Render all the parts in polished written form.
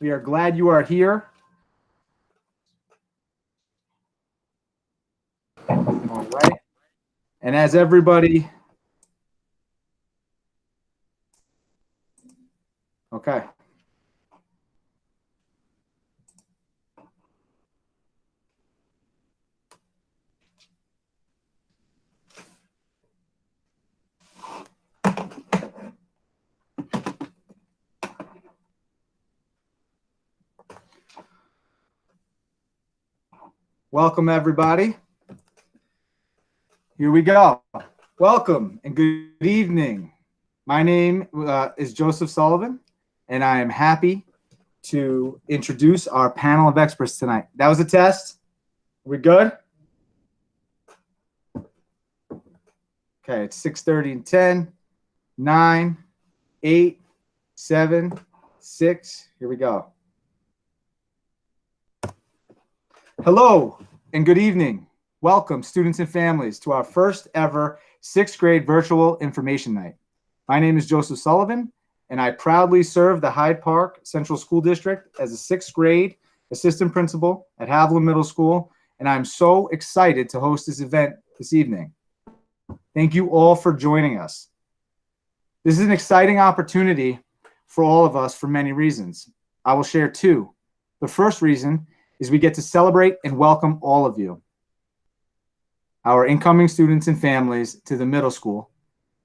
We are glad you are here. All right. And as everybody, okay. Welcome, everybody. Here we go. Welcome and good evening. My name is Joseph Sullivan, and I am happy to introduce our panel of experts tonight. That was a test. We good? Okay, it's 6:30 and 10, 9, 8, 7, 6. Here we go. Hello and good evening. Welcome, students and families, to our first ever 6th grade virtual information night. My name is Joseph Sullivan, and I proudly serve the Hyde Park Central School District as a 6th grade assistant principal at Haviland Middle School, and I'm so excited to host this event this evening. Thank you all for joining us. This is an exciting opportunity for all of us for many reasons. I will share two. The first reason is we get to celebrate and welcome all of you, our incoming students and families, to the middle school,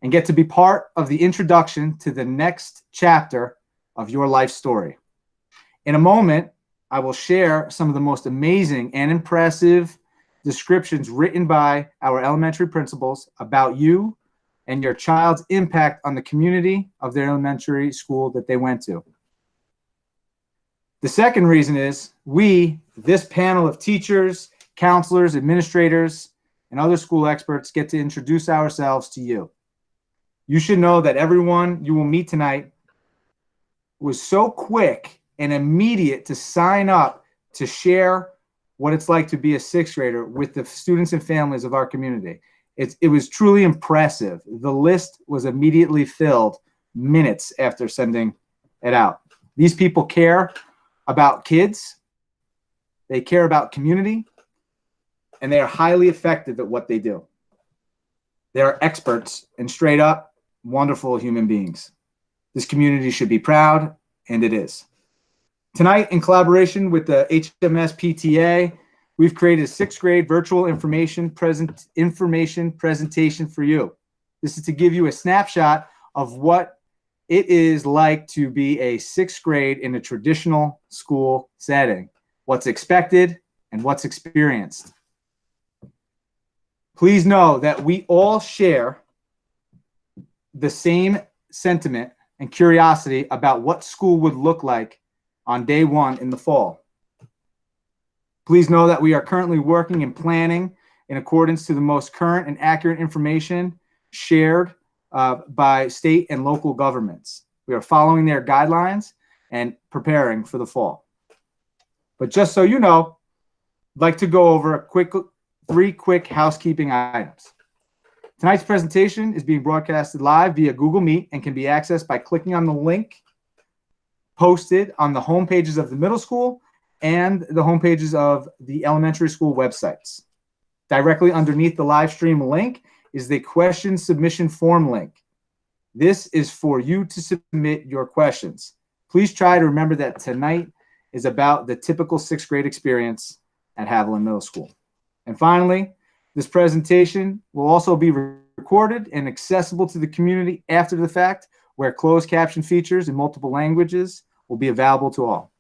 and get to be part of the introduction to the next chapter of your life story. In a moment, I will share some of the most amazing and impressive descriptions written by our elementary principals about you and your child's impact on the community of their elementary school that they went to. The second reason is we, this panel of teachers, counselors, administrators, and other school experts, get to introduce ourselves to you. You should know that everyone you will meet tonight was so quick and immediate to sign up to share what it's like to be a 6th grader with the students and families of our community. It was truly impressive. The list was immediately filled minutes after sending it out. These people care about kids, they care about community, and they are highly effective at what they do. They are experts and straight up wonderful human beings. This community should be proud, and it is. Tonight, in collaboration with the HMS PTA, we've created a 6th grade virtual information presentation for you. This is to give you a snapshot of what it is like to be a 6th grade in a traditional school setting, what's expected and what's experienced. Please know that we all share the same sentiment and curiosity about what school would look like on day one in the fall. Please know that we are currently working and planning in accordance to the most current and accurate information shared by state and local governments. We are following their guidelines and preparing for the fall. But just so you know, I'd like to go over three quick housekeeping items. Tonight's presentation is being broadcasted live via Google Meet and can be accessed by clicking on the link posted on the home pages of the middle school and the home pages of the elementary school websites. Directly underneath the live stream link is the question submission form link. This is for you to submit your questions. Please try to remember that tonight is about the typical 6th grade experience at Haviland Middle School. And finally, this presentation will also be recorded and accessible to the community after the fact, where closed caption features in multiple languages will be available to all.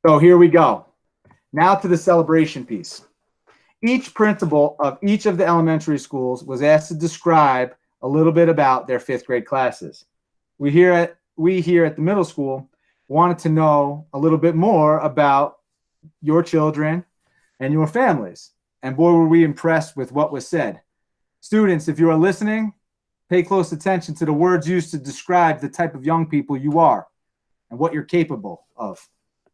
So here we go. Now to the celebration piece. Each principal of each of the elementary schools was asked to describe a little bit about their 5th grade classes. We here at the middle school wanted to know a little bit more about your children and your families. And boy, were we impressed with what was said. Students, if you are listening, pay close attention to the words used to describe the type of young people you are and what you're capable of.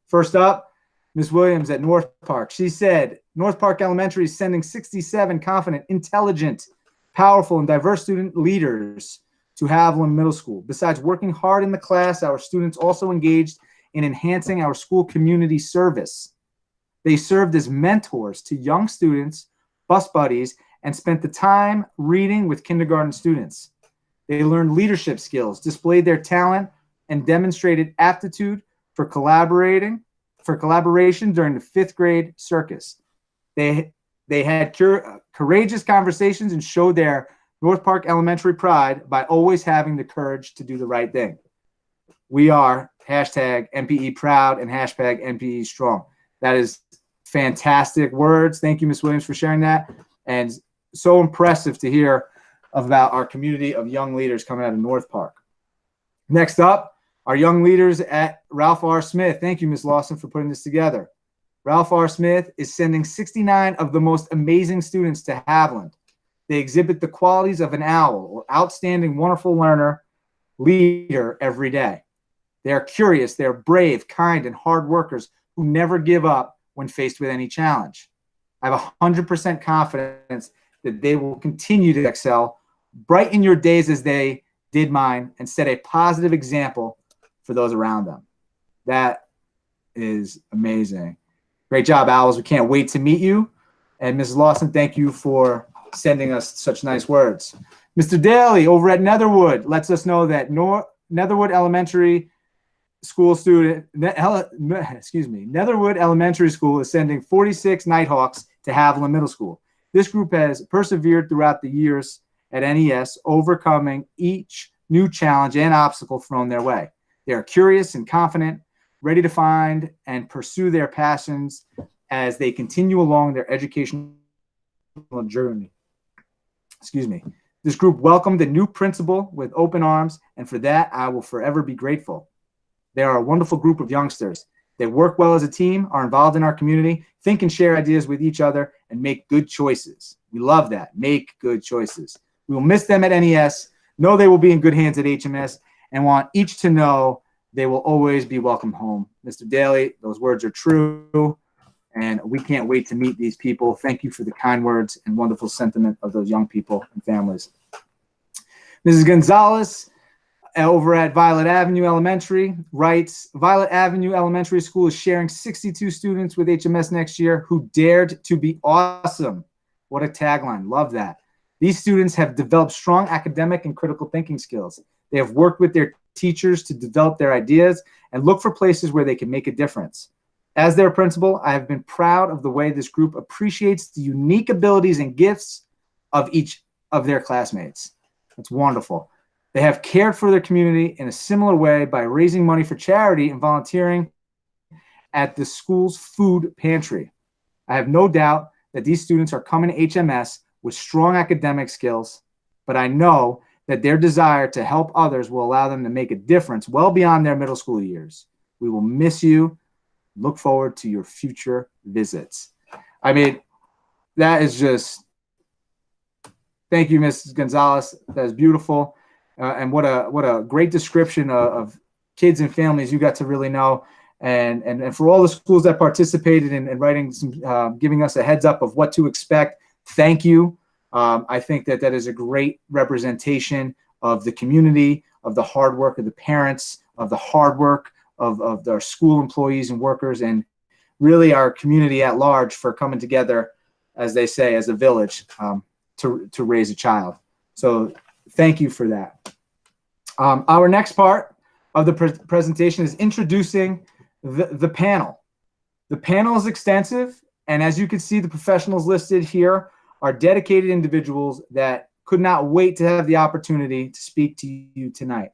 First up, Ms. Williams at North Park. She said, North Park Elementary is sending 67 confident, intelligent, powerful, and diverse student leaders to Haviland Middle School. Besides working hard in the class, our students also engaged in enhancing our school community service. They served as mentors to young students, bus buddies, and spent the time reading with kindergarten students. They learned leadership skills, displayed their talent, and demonstrated aptitude for collaboration during the fifth grade circus. They had courageous conversations and showed their North Park Elementary pride by always having the courage to do the right thing. We are hashtag MPE proud and hashtag MPE strong. That is fantastic words. Thank you, Ms. Williams, for sharing that. And so impressive to hear about our community of young leaders coming out of North Park. Next up, our young leaders at Ralph R. Smith. Thank you, Ms. Lawson, for putting this together. Ralph R. Smith is sending 69 of the most amazing students to Haviland. They exhibit the qualities of an owl or outstanding, wonderful learner, leader every day. They are curious, they are brave, kind, and hard workers who never give up when faced with any challenge. I have 100% confidence that they will continue to excel, brighten your days as they did mine, and set a positive example for those around them. That is amazing. Great job, Owls. We can't wait to meet you. And Mrs. Lawson, thank you for sending us such nice words. Mr. Daly over at Netherwood lets us know that Netherwood Elementary School student, Netherwood Elementary School is sending 46 Nighthawks to Haviland Middle School. This group has persevered throughout the years at NES, overcoming each new challenge and obstacle thrown their way. They are curious and confident, ready to find and pursue their passions as they continue along their educational journey. This group welcomed a new principal with open arms, and for that, I will forever be grateful. They are a wonderful group of youngsters. They work well as a team, are involved in our community, think and share ideas with each other, and make good choices. We love that. Make good choices. We will miss them at NES, know they will be in good hands at HMS, and want each to know they will always be welcome home. Mr. Daly, those words are true, and we can't wait to meet these people. Thank you for the kind words and wonderful sentiment of those young people and families. Mrs. Gonzalez over at Violet Avenue Elementary writes, Violet Avenue Elementary School is sharing 62 students with HMS next year who dared to be awesome. What a tagline. Love that. These students have developed strong academic and critical thinking skills. They have worked with their teachers to develop their ideas and look for places where they can make a difference. As their principal, I have been proud of the way this group appreciates the unique abilities and gifts of each of their classmates. It's wonderful. They have cared for their community in a similar way by raising money for charity and volunteering at the school's food pantry. I have no doubt that these students are coming to HMS with strong academic skills, but I know that their desire to help others will allow them to make a difference well beyond their middle school years. We will miss you. Look forward to your future visits. I mean, that is just, thank you, Mrs. Gonzalez. That is beautiful. And what a great description of kids and families you got to really know. And for all the schools that participated in writing some, giving us a heads up of what to expect, thank you. I think that is a great representation of the community, of the hard work of the parents, of the hard work of our school employees and workers, and really our community at large for coming together, as they say, as a village to raise a child. So thank you for that. Our next part of the presentation is introducing the panel. The panel is extensive, and as you can see, the professionals listed here are dedicated individuals that could not wait to have the opportunity to speak to you tonight.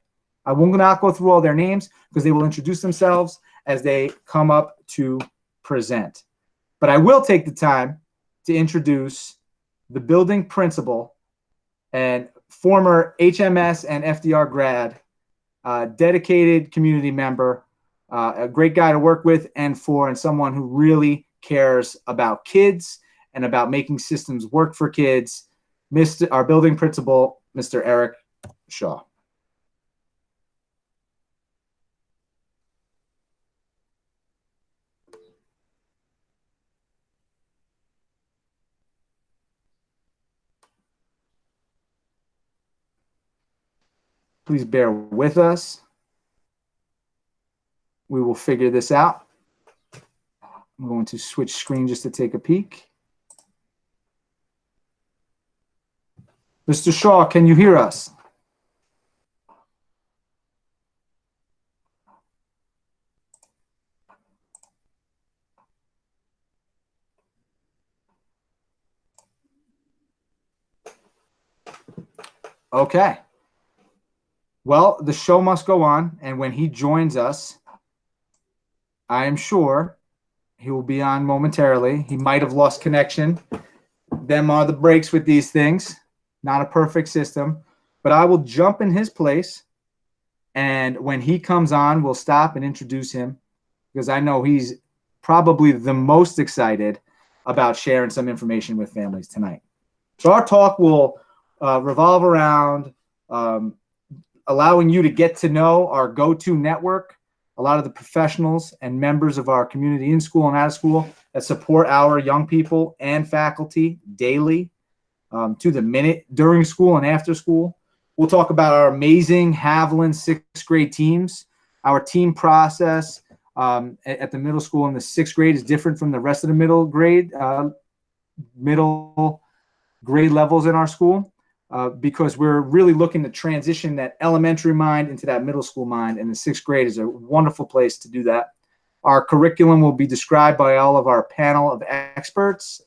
I will not go through all their names because they will introduce themselves as they come up to present. But I will take the time to introduce the building principal and former HMS and FDR grad, dedicated community member, a great guy to work with and someone who really cares about kids and about making systems work for kids, our building principal, Mr. Eric Shaw. Please bear with us. We will figure this out. I'm going to switch screen just to take a peek. Mr. Shaw, can you hear us? Okay. Well, the show must go on, and when he joins us, I am sure he will be on momentarily. He might have lost connection. Them are the breaks with these things. Not a perfect system, but I will jump in his place, and when he comes on, we'll stop and introduce him because I know he's probably the most excited about sharing some information with families tonight. So our talk will revolve around allowing you to get to know our go-to network, a lot of the professionals and members of our community in school and out of school that support our young people and faculty daily, to the minute, during school and after school. We'll talk about our amazing Haviland sixth grade teams. Our team process at the middle school in the sixth grade is different from the rest of the middle grade levels in our school. Because we're really looking to transition that elementary mind into that middle school mind, and the sixth grade is a wonderful place to do that. Our curriculum will be described by all of our panel of experts.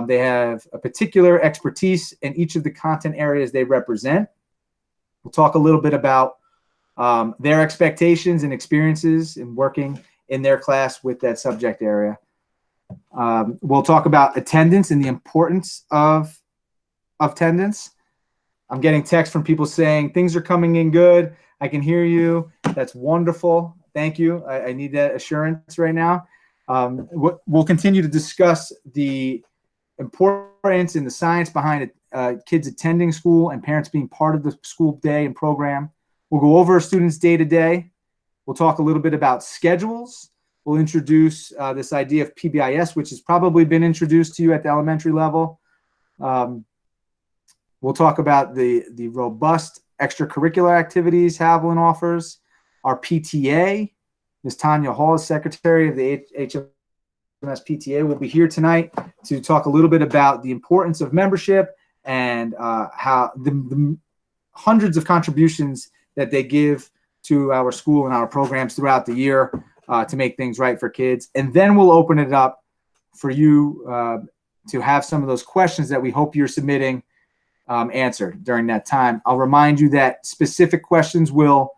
They have a particular expertise in each of the content areas they represent. We'll talk a little bit about their expectations and experiences in working in their class with that subject area. We'll talk about attendance and the importance of attendance. I'm getting texts from people saying things are coming in good. I can hear you. That's wonderful. Thank you. I need that assurance right now. We'll continue to discuss the importance and the science behind kids attending school and parents being part of the school day and program. We'll go over students' day-to-day. We'll talk a little bit about schedules. We'll introduce this idea of PBIS, which has probably been introduced to you at the elementary level. We'll talk about the robust extracurricular activities Haviland offers. Our PTA, Ms. Tanya Hall, secretary of the HMS PTA, will be here tonight to talk a little bit about the importance of membership and how the hundreds of contributions that they give to our school and our programs throughout the year to make things right for kids. And then we'll open it up for you to have some of those questions that we hope you're submitting answered during that time. I'll remind you that specific questions will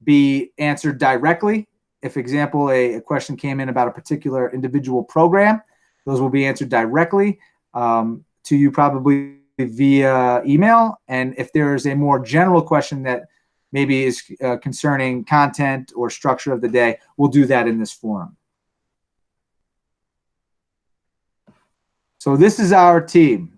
be answered directly. If, example, a question came in about a particular individual program, those will be answered directly to you, probably via email. And if there is a more general question that maybe is concerning content or structure of the day, we'll do that in this forum. So this is our team.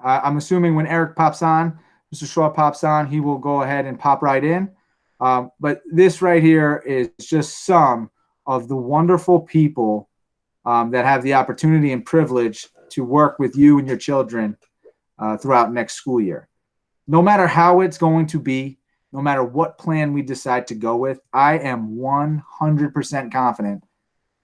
I'm assuming when Eric pops on, Mr. Shaw pops on, he will go ahead and pop right in. But this right here is just some of the wonderful people that have the opportunity and privilege to work with you and your children throughout next school year. No matter how it's going to be, no matter what plan we decide to go with, I am 100% confident,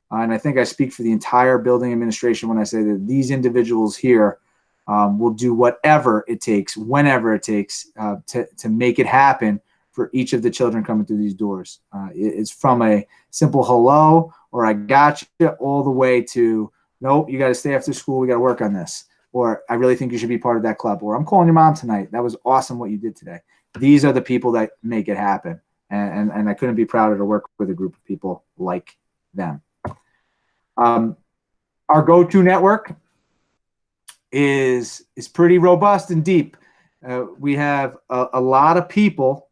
and I think I speak for the entire building administration when I say that these individuals here will do whatever it takes, whenever it takes, to make it happen for each of the children coming through these doors. It's from a simple hello or I got you all the way to, nope, you got to stay after school. We got to work on this. Or I really think you should be part of that club. Or I'm calling your mom tonight. That was awesome what you did today. These are the people that make it happen. And I couldn't be prouder to work with a group of people like them. Our go-to network is pretty robust and deep. We have a lot of people.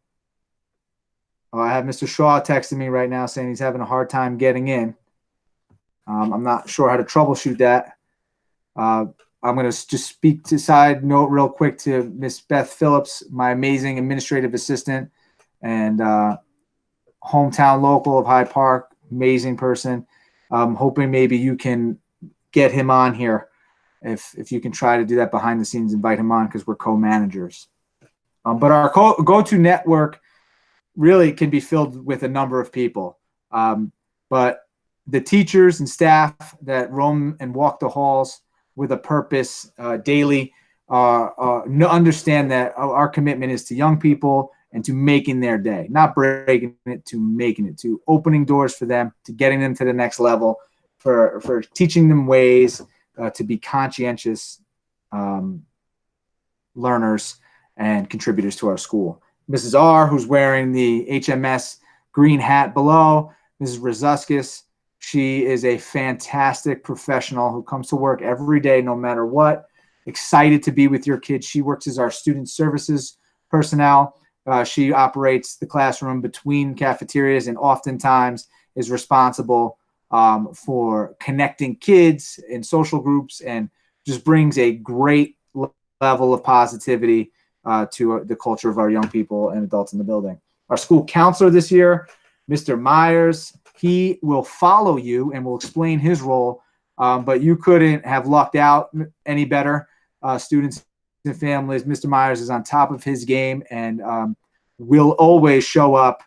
I have Mr. Shaw texting me right now saying he's having a hard time getting in. I'm not sure how to troubleshoot that. I'm going to just speak to side note real quick to Miss Beth Phillips, my amazing administrative assistant and hometown local of Hyde Park, amazing person. I'm hoping maybe you can get him on here. If you can try to do that behind the scenes, invite him on because we're co-managers. But our go-to network really can be filled with a number of people. But the teachers and staff that roam and walk the halls with a purpose daily understand that our commitment is to young people and to making their day, not breaking it, to making it, to opening doors for them, to getting them to the next level, for teaching them ways to be conscientious learners and contributors to our school. Mrs. R, who's wearing the HMS green hat below, Mrs. Rosuskis, she is a fantastic professional who comes to work every day, no matter what, excited to be with your kids. She works as our student services personnel. She operates the classroom between cafeterias and oftentimes is responsible for connecting kids in social groups and just brings a great level of positivity to the culture of our young people and adults in the building. Our school counselor this year, Mr. Myers, he will follow you and will explain his role, but you couldn't have lucked out any better. Students and families, Mr. Myers is on top of his game and will always show up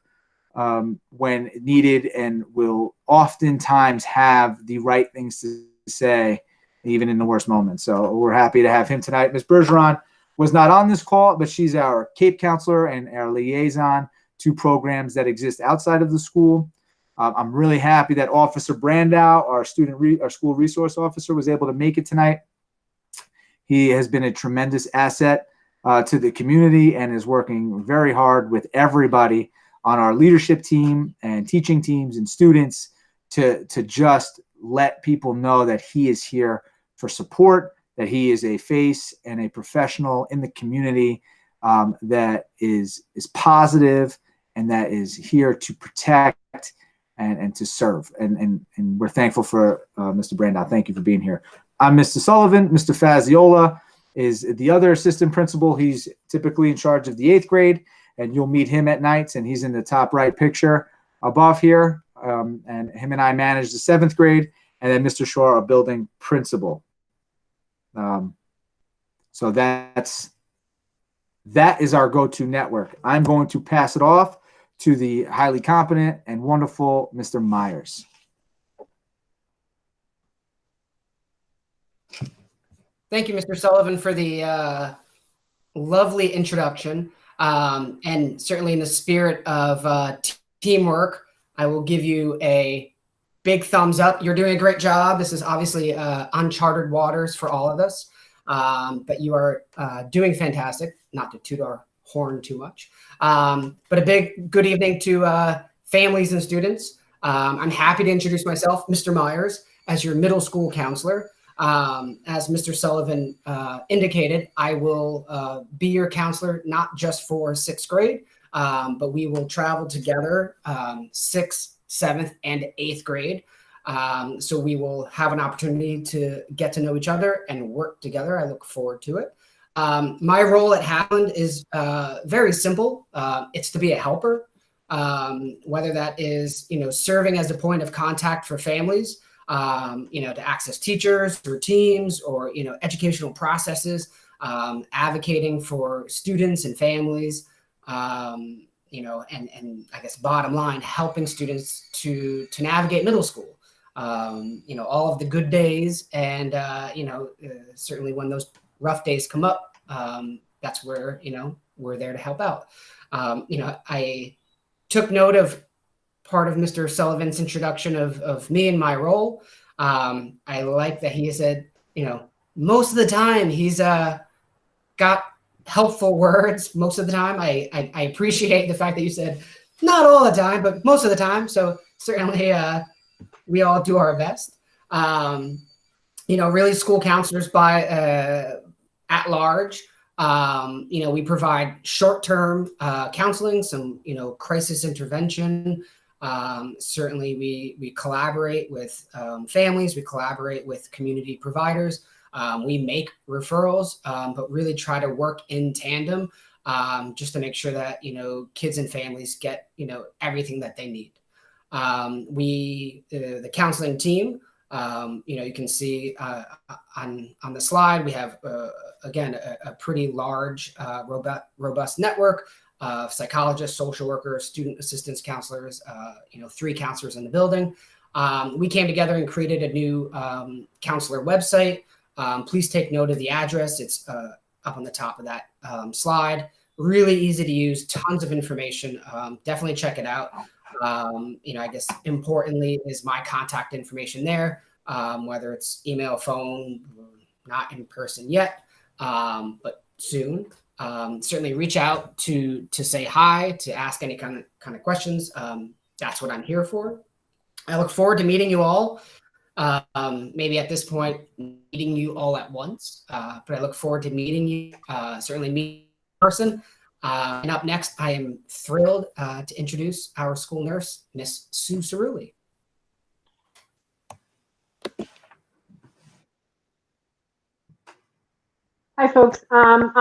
when needed and will oftentimes have the right things to say, even in the worst moments. So we're happy to have him tonight. Ms. Bergeron was not on this call, but she's our CAPE counselor and our liaison to programs that exist outside of the school. I'm really happy that Officer Brandow, our school resource officer, was able to make it tonight. He has been a tremendous asset to the community and is working very hard with everybody on our leadership team and teaching teams and students to just let people know that he is here for support, that he is a face and a professional in the community that is positive and that is here to protect and to serve. And we're thankful for Mr. Brandow. Thank you for being here. I'm Mr. Sullivan. Mr. Faziola is the other assistant principal. He's typically in charge of the 8th grade, and you'll meet him at nights, and he's in the top right picture above here. And him and I manage the 7th grade, and then Mr. Shore, our building principal. So that is our go-to network. I'm going to pass it off to the highly competent and wonderful Mr. Myers. Thank you, Mr. Sullivan, for the lovely introduction. And certainly in the spirit of teamwork, I will give you a big thumbs up. You're doing a great job. This is obviously uncharted waters for all of us, but you are doing fantastic, not to toot our horn too much. But a big good evening to families and students. I'm happy to introduce myself, Mr. Myers, as your middle school counselor. As Mr. Sullivan indicated, I will be your counselor, not just for 6th grade, but we will travel together 6th, 7th, and 8th grade. So we will have an opportunity to get to know each other and work together. I look forward to it. My role at Haviland is very simple. It's to be a helper, whether that is, serving as a point of contact for families, to access teachers or teams or, educational processes, advocating for students and families, and I guess bottom line, helping students to navigate middle school, all of the good days and, certainly when those rough days come up, that's where, we're there to help out. I took note of part of Mr. Sullivan's introduction of me and my role. I like that he said, most of the time he's got helpful words most of the time. I appreciate the fact that you said not all the time, but most of the time. So certainly we all do our best. Really school counselors at large. We provide short-term counseling, some, crisis intervention. Certainly we collaborate with families, we collaborate with community providers. We make referrals, but really try to work in tandem just to make sure that, kids and families get, everything that they need. The counseling team, you can see on the slide, we have, again, a pretty large, robust network of psychologists, social workers, student assistance counselors, 3 counselors in the building. We came together and created a new counselor website. Please take note of the address. It's up on the top of that slide. Really easy to use, tons of information. Definitely check it out. I guess importantly is my contact information there, whether it's email, phone, not in person yet, but soon. Certainly reach out to say hi, to ask any kind of questions. That's what I'm here for. I look forward to meeting you all. Maybe at this point, meeting you all at once, but I look forward to meeting you, certainly meet in person. And up next, I am thrilled to introduce our school nurse, Miss Sue Cerulli. Hi, folks. I'm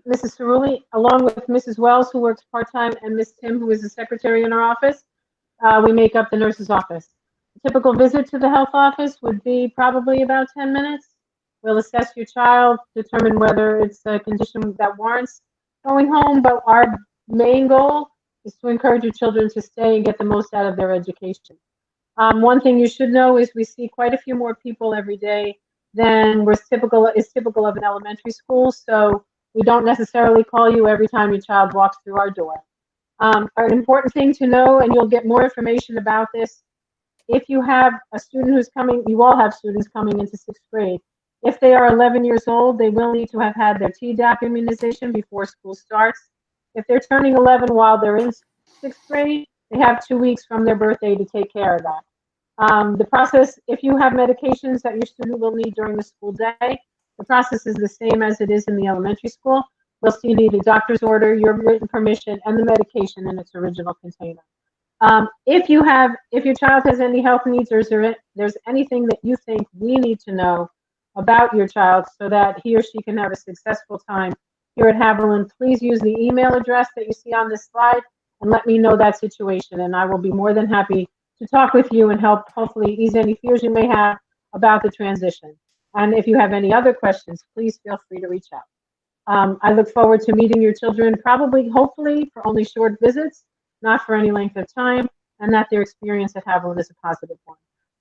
Mrs. Cerulli, along with Mrs. Wells, who works part-time, and Miss Tim, who is the secretary in our office. We make up the nurse's office. A typical visit to the health office would be probably about 10 minutes. We'll assess your child, determine whether it's a condition that warrants going home, but our main goal is to encourage your children to stay and get the most out of their education. One thing you should know is we see quite a few more people every day than is typical of an elementary school, so we don't necessarily call you every time your child walks through our door. An important thing to know, and you'll get more information about this, if you have a student who's coming, you all have students coming into 6th grade. If they are 11 years old, they will need to have had their Tdap immunization before school starts. If they're turning 11 while they're in 6th grade, they have 2 weeks from their birthday to take care of that. The process, if you have medications that your student will need during the school day, the process is the same as it is in the elementary school. We'll see you need a doctor's order, your written permission, and the medication in its original container. If your child has any health needs, or there's anything that you think we need to know about your child so that he or she can have a successful time here at Haviland, please use the email address that you see on this slide and let me know that situation, and I will be more than happy to talk with you and help hopefully ease any fears you may have about the transition. And if you have any other questions, please feel free to reach out. I look forward to meeting your children, hopefully for only short visits, not for any length of time, and that their experience at Haviland is a positive one.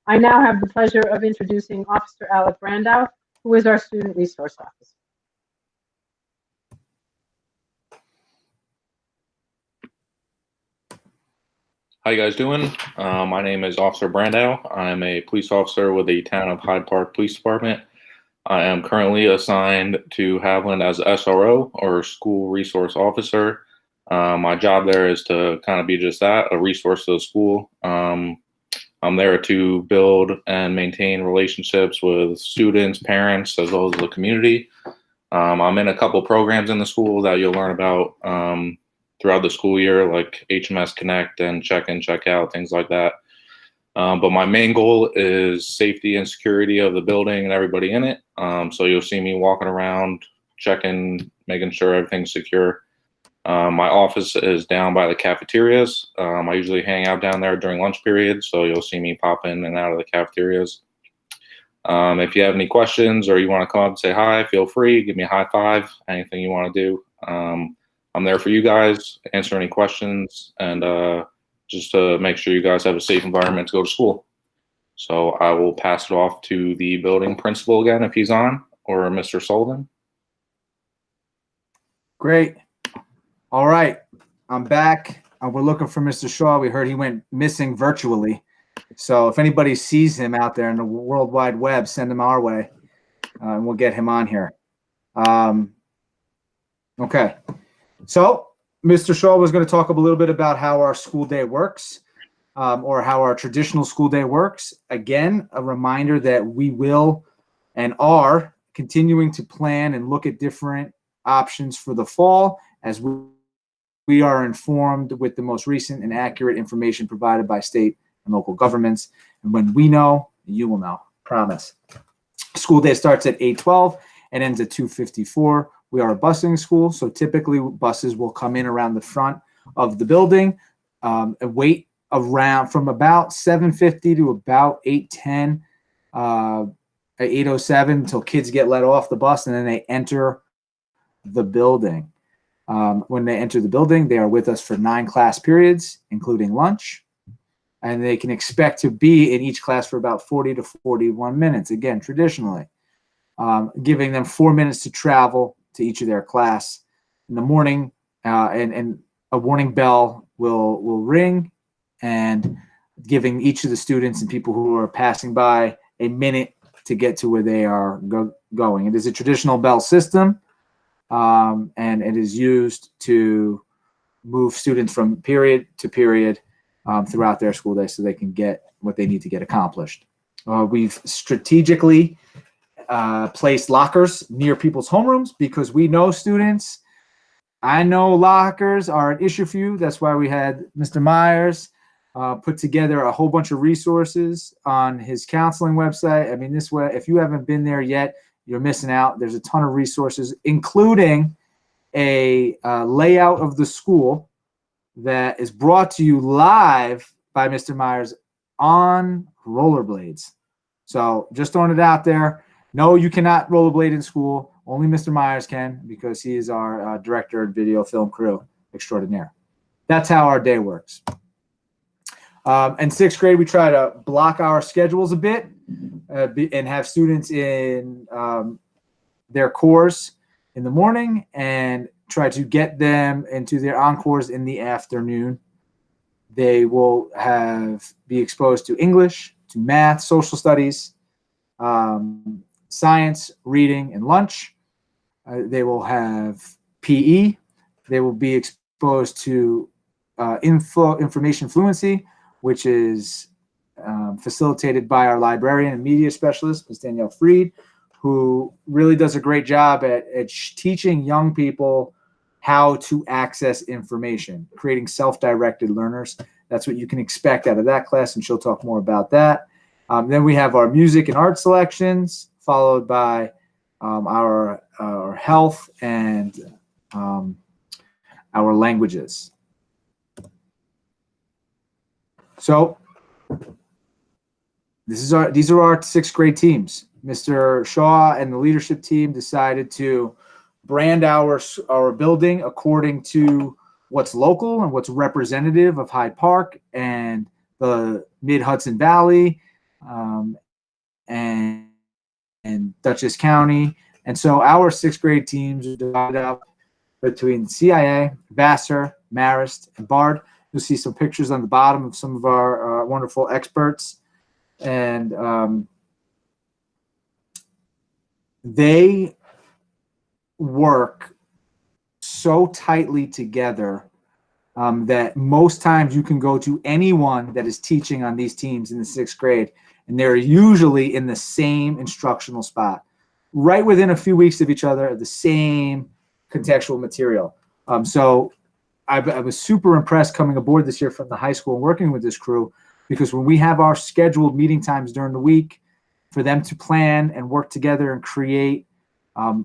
I now have the pleasure of introducing Officer Alec Brandow, who is our Student Resource Officer. How you guys doing? My name is Officer Brandow. I'm a police officer with the Town of Hyde Park Police Department. I am currently assigned to Haviland as SRO, or School Resource Officer. My job there is to kind of be just that, a resource to the school. I'm there to build and maintain relationships with students, parents, as well as the community. I'm in a couple programs in the school that you'll learn about throughout the school year, like HMS Connect and Check In, Check Out, things like that. But my main goal is safety and security of the building and everybody in it. So you'll see me walking around, checking, making sure everything's secure. My office is down by the cafeterias. I usually hang out down there during lunch period, so you'll see me pop in and out of the cafeterias. If you have any questions or you want to come up and say hi, feel free, give me a high five, anything you want to do. I'm there for you guys, answer any questions, and just to make sure you guys have a safe environment to go to school. So I will pass it off to the building principal again, if he's on, or Mr. Sullivan. Great. All right, I'm back. We're looking for Mr. Shaw. We heard he went missing virtually. So if anybody sees him out there in the World Wide Web, send him our way, and we'll get him on here. Okay. So Mr. Shaw was going to talk a little bit about how our school day works, or how our traditional school day works. Again, a reminder that we will and are continuing to plan and look at different options for the fall as we are informed with the most recent and accurate information provided by state and local governments. And when we know, you will know. Promise. School day starts at 8:12 and ends at 2:54. We are a busing school, so typically buses will come in around the front of the building and wait around from about 7:50 to about 8:10, at 8:07 until kids get let off the bus, and then they enter the building. When they enter the building, they are with us for 9 class periods, including lunch. And they can expect to be in each class for about 40 to 41 minutes, again, traditionally, giving them 4 minutes to travel to each of their class in the morning, and a warning bell will ring, and giving each of the students and people who are passing by a minute to get to where they are going. It is a traditional bell system, and it is used to move students from period to period throughout their school day so they can get what they need to get accomplished. We've strategically placed lockers near people's homerooms because we know students. I know lockers are an issue for you. That's why we had Mr. Myers put together a whole bunch of resources on his counseling website. I mean, this way, if you haven't been there yet, you're missing out. There's a ton of resources, including a layout of the school that is brought to you live by Mr. Myers on rollerblades. So just throwing it out there. No, you cannot rollerblade in school. Only Mr. Myers can, because he is our director and video film crew extraordinaire. That's how our day works. In 6th grade, we try to block our schedules a bit and have students in their cores in the morning and try to get them into their encores in the afternoon. They will be exposed to English, to math, social studies, science, reading, and lunch. They will have PE. They will be exposed to information fluency, which is facilitated by our librarian and media specialist, Ms. Danielle Freed, who really does a great job at teaching young people how to access information, creating self-directed learners. That's what you can expect out of that class, and she'll talk more about that. Then we have our music and art selections, followed by our health and our languages. So these are our 6th grade teams. Mr. Shaw and the leadership team decided to brand our building according to what's local and what's representative of Hyde Park and the Mid-Hudson Valley, and Dutchess County. And so our 6th grade teams are divided up between CIA, Vassar, Marist, and Bard. You'll see some pictures on the bottom of some of our wonderful experts. And they work so tightly together that most times you can go to anyone that is teaching on these teams in the 6th grade, and they're usually in the same instructional spot, right within a few weeks of each other, the same contextual material. So I was super impressed coming aboard this year from the high school and working with this crew, because when we have our scheduled meeting times during the week for them to plan and work together and create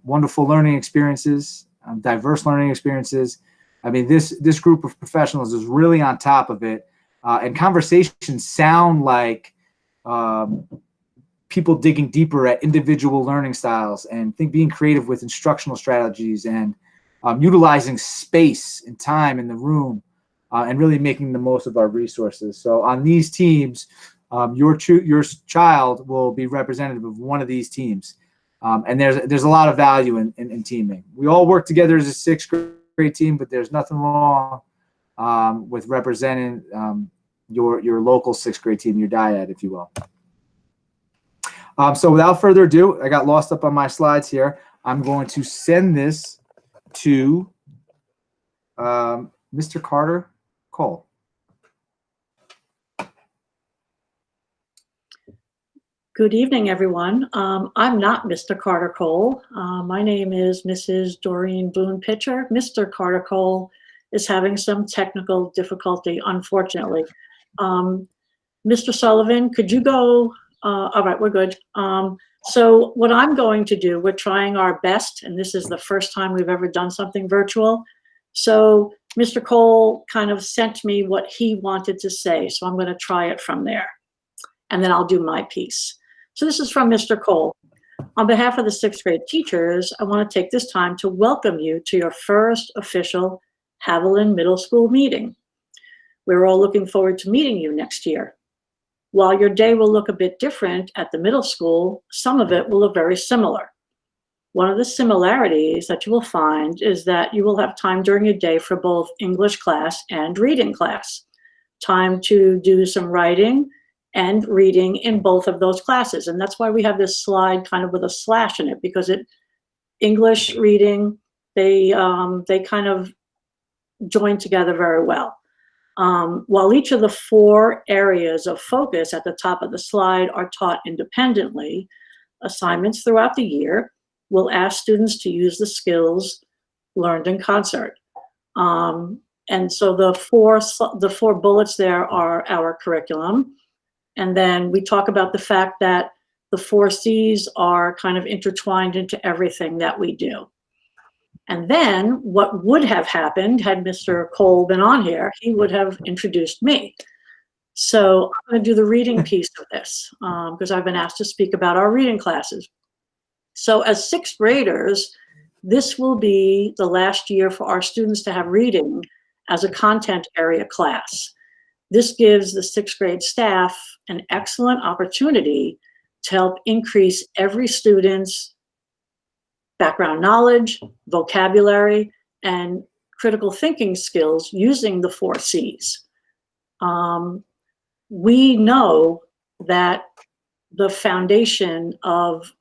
wonderful learning experiences, diverse learning experiences. I mean, this group of professionals is really on top of it. And conversations sound like people digging deeper at individual learning styles and being creative with instructional strategies and utilizing space and time in the room and really making the most of our resources. So on these teams, your child will be representative of one of these teams. And there's a lot of value in teaming. We all work together as a 6th grade team, but there's nothing wrong with representing your local 6th grade team, your dyad, if you will. So without further ado, I got lost up on my slides here. I'm going to send this to Mr. Carter Cole. Good evening, everyone. I'm not Mr. Carter Cole. My name is Mrs. Doreen Boone Pitcher. Mr. Carter Cole is having some technical difficulty, unfortunately. Mr. Sullivan, could you go? All right, we're good. So what I'm going to do, we're trying our best, and this is the first time we've ever done something virtual. So Mr. Cole kind of sent me what he wanted to say, so I'm going to try it from there, and then I'll do my piece. So this is from Mr. Cole. On behalf of the sixth grade teachers, I want to take this time to welcome you to your first official Haviland Middle School meeting. We're all looking forward to meeting you next year. While your day will look a bit different at the middle school, some of it will look very similar. One of the similarities that you will find is that you will have time during your day for both English class and reading class. Time to do some writing and reading in both of those classes. And that's why we have this slide kind of with a slash in it, because English reading, they kind of join together very well. While each of the 4 areas of focus at the top of the slide are taught independently, assignments throughout the year will ask students to use the skills learned in concert. And so the four bullets there are our curriculum. And then we talk about the fact that the 4 C's are kind of intertwined into everything that we do. And then what would have happened had Mr. Cole been on here, he would have introduced me. So I'm going to do the reading piece of this because I've been asked to speak about our reading classes. So as 6th graders, this will be the last year for our students to have reading as a content area class. This gives the 6th grade staff an excellent opportunity to help increase every student's background knowledge, vocabulary, and critical thinking skills using the 4 C's. We know that the foundation of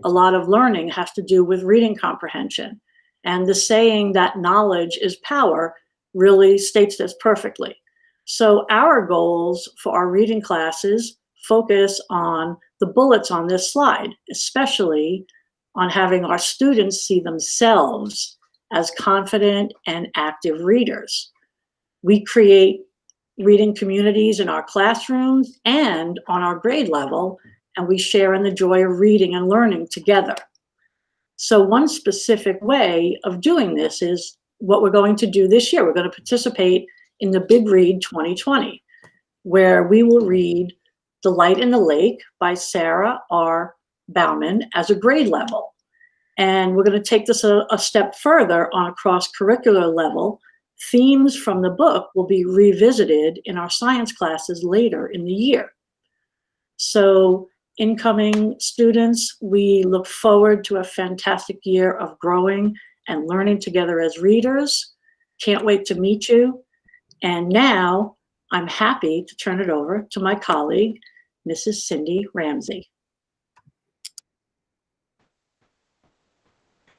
a lot of learning has to do with reading comprehension. And the saying that knowledge is power really states this perfectly. So our goals for our reading classes focus on the bullets on this slide, especially on having our students see themselves as confident and active readers. We create reading communities in our classrooms and on our grade level, and we share in the joy of reading and learning together. So one specific way of doing this is what we're going to do this year. We're going to participate in the Big Read 2020, where we will read The Light in the Lake by Sarah R. Bauman as a grade level. And we're going to take this a step further on a cross-curricular level. Themes from the book will be revisited in our science classes later in the year. So incoming students, we look forward to a fantastic year of growing and learning together as readers. Can't wait to meet you. And now I'm happy to turn it over to my colleague, Mrs. Cindy Ramsey.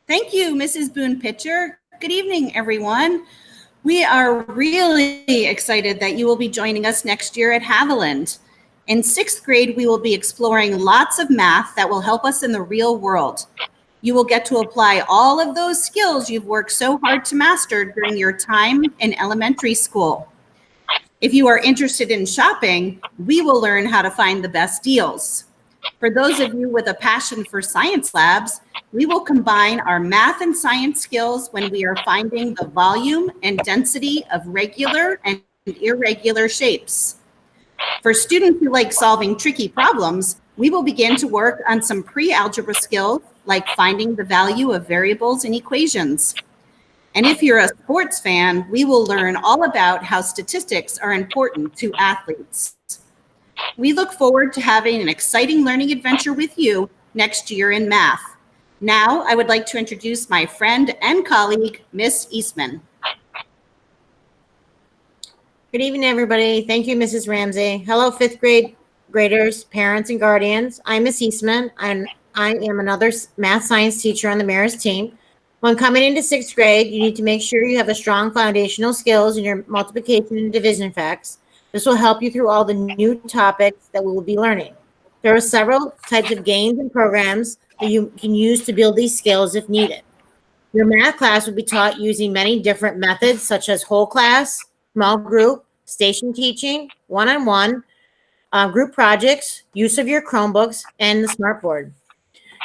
Thank you, Mrs. Boone-Pitcher. Good evening, everyone. We are really excited that you will be joining us next year at Haviland. In 6th grade, we will be exploring lots of math that will help us in the real world. You will get to apply all of those skills you've worked so hard to master during your time in elementary school. If you are interested in shopping, we will learn how to find the best deals. For those of you with a passion for science labs, we will combine our math and science skills when we are finding the volume and density of regular and irregular shapes. For students who like solving tricky problems, we will begin to work on some pre-algebra skills like finding the value of variables in equations. And if you're a sports fan, we will learn all about how statistics are important to athletes. We look forward to having an exciting learning adventure with you next year in math. Now, I would like to introduce my friend and colleague, Miss Eastman. Good evening, everybody. Thank you, Mrs. Ramsey. Hello, 5th grade graders, parents, and guardians. I'm Miss Eastman, and I am another math science teacher on the Mayor's team. When coming into 6th grade, you need to make sure you have a strong foundational skills in your multiplication and division facts. This will help you through all the new topics that we will be learning. There are several types of games and programs that you can use to build these skills if needed. Your math class will be taught using many different methods such as whole class, small group, station teaching, one-on-one, group projects, use of your Chromebooks, and the smartboard.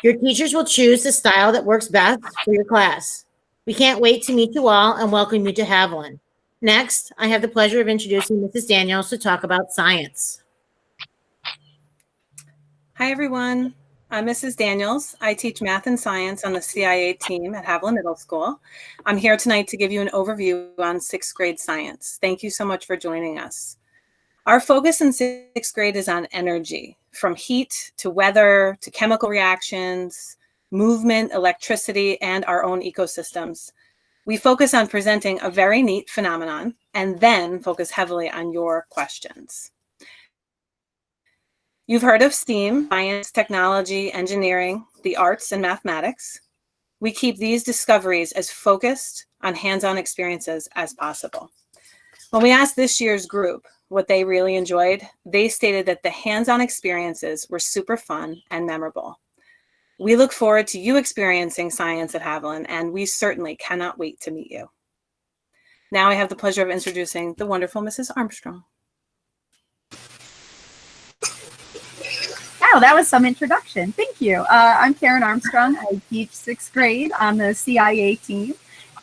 Your teachers will choose the style that works best for your class. We can't wait to meet you all and welcome you to Haviland. Next, I have the pleasure of introducing Mrs. Daniels to talk about science. Hi, everyone. I'm Mrs. Daniels. I teach math and science on the CIA team at Haviland Middle School. I'm here tonight to give you an overview on 6th grade science. Thank you so much for joining us. Our focus in 6th grade is on energy, from heat to weather to chemical reactions, movement, electricity, and our own ecosystems. We focus on presenting a very neat phenomenon and then focus heavily on your questions. You've heard of STEAM, science, technology, engineering, the arts, and mathematics. We keep these discoveries as focused on hands-on experiences as possible. When we asked this year's group what they really enjoyed, they stated that the hands-on experiences were super fun and memorable. We look forward to you experiencing science at Haviland, and we certainly cannot wait to meet you. Now I have the pleasure of introducing the wonderful Mrs. Armstrong. Wow, that was some introduction. Thank you. I'm Karen Armstrong. I teach 6th grade on the CIA team.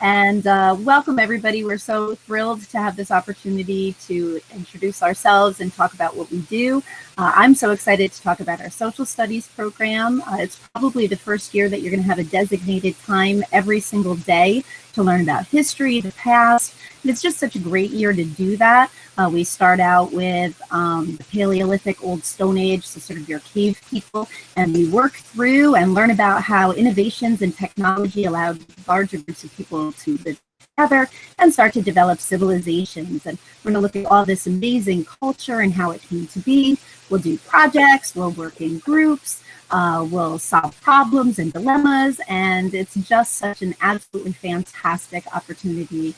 And welcome, everybody. We're so thrilled to have this opportunity to introduce ourselves and talk about what we do. I'm so excited to talk about our social studies program. It's probably the first year that you're going to have a designated time every single day to learn about history, the past. And it's just such a great year to do that. We start out with the Paleolithic, Old Stone Age, so sort of your cave people, and we work through and learn about how innovations and technology allowed larger groups of people to live together and start to develop civilizations. And we're going to look at all this amazing culture and how it came to be. We'll do projects, we'll work in groups, we'll solve problems and dilemmas, and it's just such an absolutely fantastic opportunity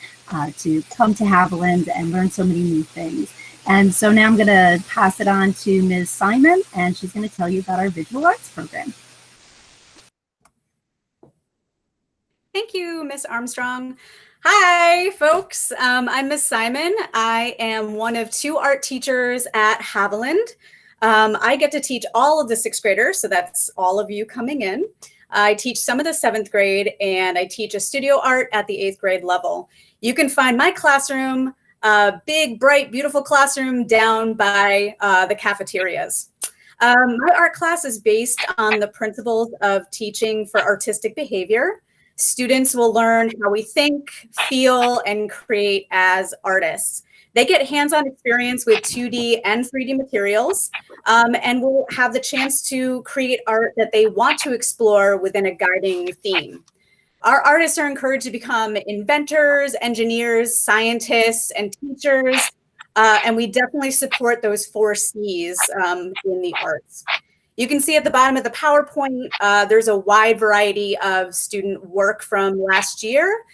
to come to Haviland and learn so many new things. And so now I'm going to pass it on to Ms. Simon, and she's going to tell you about our visual arts program. Thank you, Ms. Armstrong. Hi, folks. I'm Ms. Simon. I am one of 2 art teachers at Haviland. I get to teach all of the 6th graders, so that's all of you coming in. I teach some of the 7th grade, and I teach a studio art at the 8th grade level. You can find my classroom, big, bright, beautiful classroom down by the cafeterias. My art class is based on the principles of teaching for artistic behavior. Students will learn how we think, feel, and create as artists. They get hands-on experience with 2D and 3D materials, and will have the chance to create art that they want to explore within a guiding theme. Our artists are encouraged to become inventors, engineers, scientists, and teachers, and we definitely support those 4 C's in the arts. You can see at the bottom of the PowerPoint, there's a wide variety of student work from last year.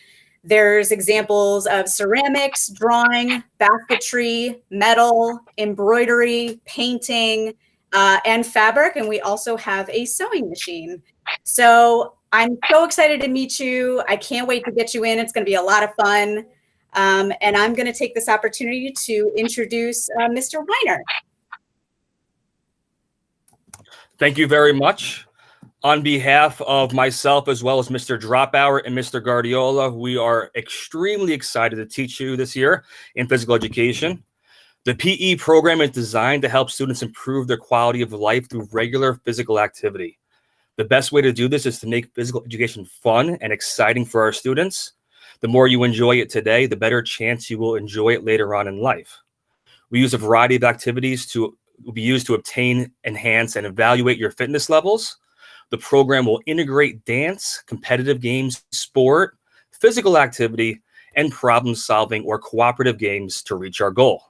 There's examples of ceramics, drawing, basketry, metal, embroidery, painting, and fabric. And we also have a sewing machine. So I'm so excited to meet you. I can't wait to get you in. It's going to be a lot of fun. And I'm going to take this opportunity to introduce Mr. Weiner. Thank you very much. On behalf of myself, as well as Mr. Dropower and Mr. Guardiola, we are extremely excited to teach you this year in physical education. The PE program is designed to help students improve their quality of life through regular physical activity. The best way to do this is to make physical education fun and exciting for our students. The more you enjoy it today, the better chance you will enjoy it later on in life. We use a variety of activities to be used to obtain, enhance, and evaluate your fitness levels. The program will integrate dance, competitive games, sport, physical activity, and problem solving or cooperative games to reach our goal.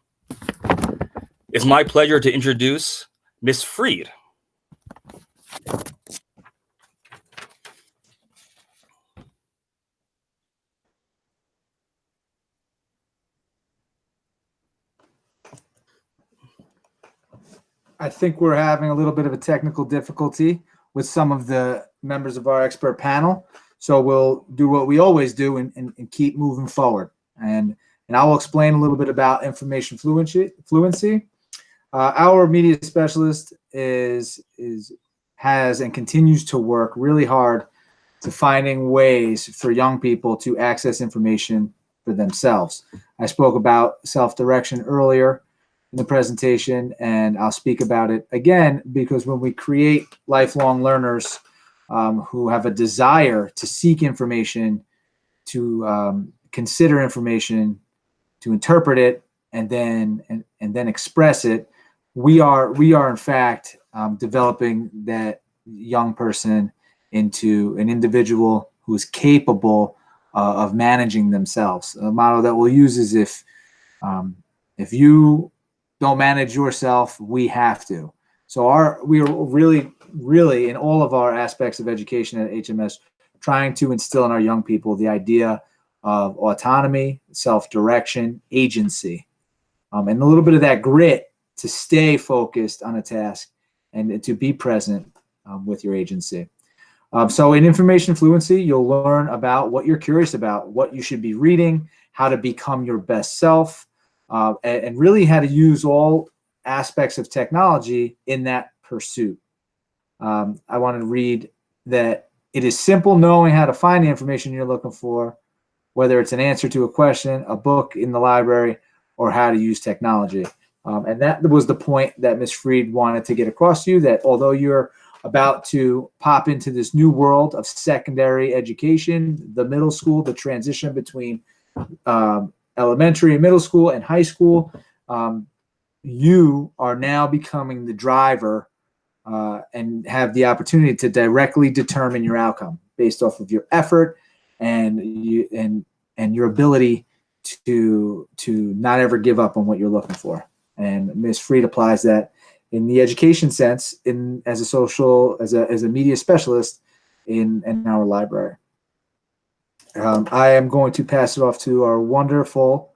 It's my pleasure to introduce Ms. Freed. I think we're having a little bit of a technical difficulty with some of the members of our expert panel. So we'll do what we always do and keep moving forward. And I will explain a little bit about information fluency. Our media specialist has and continues to work really hard to finding ways for young people to access information for themselves. I spoke about self-direction earlier. in the presentation, and I'll speak about it again because when we create lifelong learners who have a desire to seek information, to consider information, to interpret it, and then express it, we are in fact developing that young person into an individual who is capable of managing themselves. A motto that we'll use is if you don't manage yourself, we have to. So we are really in all of our aspects of education at HMS trying to instill in our young people the idea of autonomy, self-direction, agency, and a little bit of that grit to stay focused on a task and to be present with your agency. So in information fluency, you'll learn about what you're curious about, what you should be reading, how to become your best self, and really how to use all aspects of technology in that pursuit. I want to read that it is simple knowing how to find the information you're looking for, whether it's an answer to a question, a book in the library, or how to use technology. And that was the point that Ms. Freed wanted to get across to you, that although you're about to pop into this new world of secondary education, the middle school, the transition between elementary and middle school and high school, you are now becoming the driver and have the opportunity to directly determine your outcome based off of your effort and your ability to not ever give up on what you're looking for. And Ms. Freed applies that in the education sense, as a media specialist in our library. I am going to pass it off to our wonderful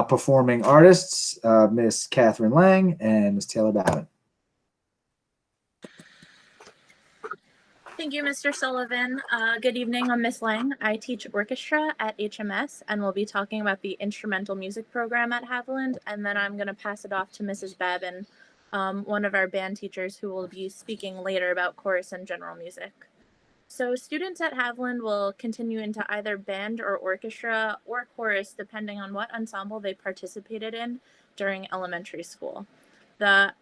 performing artists, Miss Catherine Lang and Miss Taylor Babbitt. Thank you, Mr. Sullivan. Good evening, I'm Miss Lang. I teach orchestra at HMS, and we'll be talking about the instrumental music program at Haviland, and then I'm going to pass it off to Mrs. Babin, one of our band teachers, who will be speaking later about chorus and general music. So students at Haviland will continue into either band or orchestra or chorus, depending on what ensemble they participated in during elementary school. The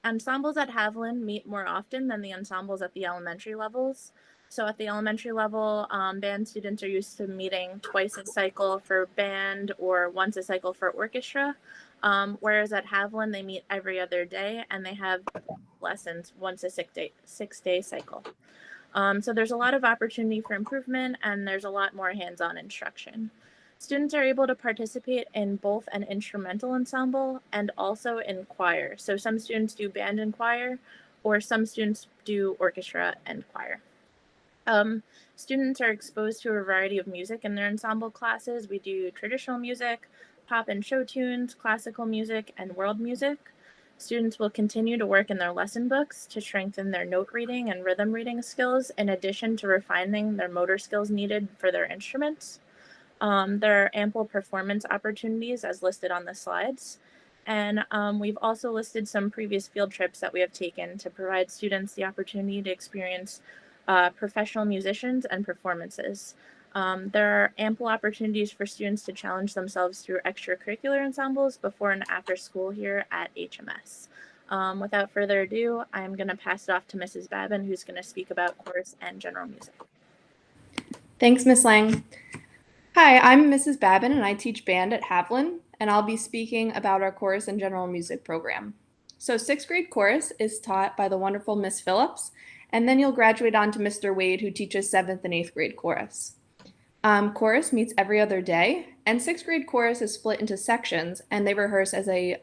ensembles at Haviland meet more often than the ensembles at the elementary levels. So at the elementary level, band students are used to meeting twice a cycle for band or once a cycle for orchestra, whereas at Haviland they meet every other day and they have lessons once a 6-day cycle. So there's a lot of opportunity for improvement and there's a lot more hands-on instruction. Students are able to participate in both an instrumental ensemble and also in choir. So some students do band and choir, or some students do orchestra and choir. Students are exposed to a variety of music in their ensemble classes. We do traditional music, pop and show tunes, classical music, and world music. Students will continue to work in their lesson books to strengthen their note reading and rhythm reading skills, in addition to refining their motor skills needed for their instruments. There are ample performance opportunities as listed on the slides. And we've also listed some previous field trips that we have taken to provide students the opportunity to experience professional musicians and performances. There are ample opportunities for students to challenge themselves through extracurricular ensembles before and after school here at HMS. Without further ado, I'm going to pass it off to Mrs. Babin, who's going to speak about chorus and general music. Thanks, Miss Lang. Hi, I'm Mrs. Babin and I teach band at Haviland, and I'll be speaking about our chorus and general music program. So 6th grade chorus is taught by the wonderful Miss Phillips, and then you'll graduate on to Mr. Wade, who teaches 7th and 8th grade chorus. Chorus meets every other day, and 6th grade chorus is split into sections and they rehearse as a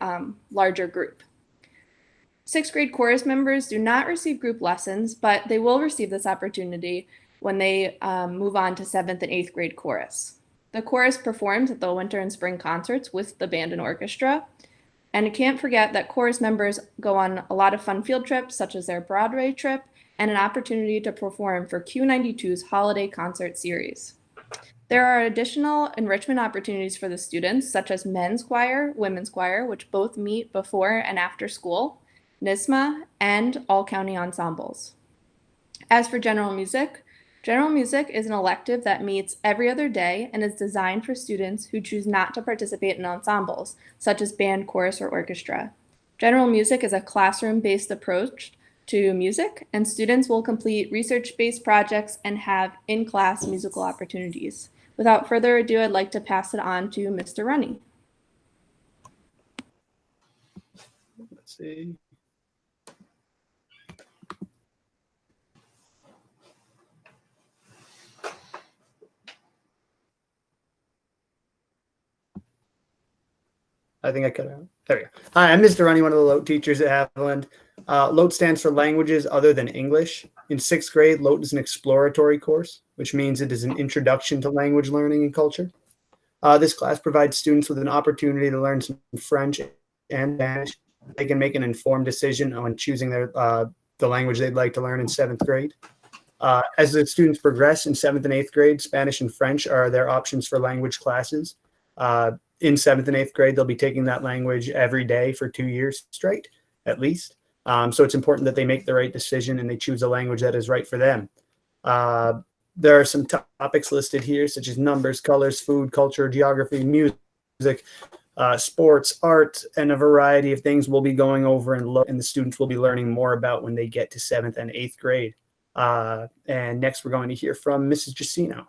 larger group. 6th grade chorus members do not receive group lessons, but they will receive this opportunity when they move on to 7th and 8th grade chorus. The chorus performs at the winter and spring concerts with the band and orchestra. And you can't forget that chorus members go on a lot of fun field trips, such as their Broadway trip, and an opportunity to perform for Q92's holiday concert series. There are additional enrichment opportunities for the students, such as men's choir, women's choir, which both meet before and after school, NISMA, and all-county ensembles. As for general music, General music is an elective that meets every other day and is designed for students who choose not to participate in ensembles, such as band, chorus, or orchestra. General music is a classroom-based approach to music, and students will complete research-based projects and have in-class musical opportunities. Without further ado, I'd like to pass it on to Mr. Runny. Let's see. I think I cut out. There we go. Hi, I'm Mr. Runny, one of the LOTE teachers at Haviland. LOTE stands for Languages Other Than English. In 6th grade, LOTE is an exploratory course, which means it is an introduction to language learning and culture. This class provides students with an opportunity to learn some French and Spanish. They can make an informed decision on choosing the language they'd like to learn in 7th grade. As the students progress in 7th and 8th grade, Spanish and French are their options for language classes. In 7th and 8th grade, they'll be taking that language every day for 2 years straight, at least. So it's important that they make the right decision and they choose a language that is right for them. There are some topics listed here, such as numbers, colors, food, culture, geography, music, sports, art, and a variety of things we'll be going over and the students will be learning more about when they get to 7th and 8th grade. And next, we're going to hear from Mrs. Jacino.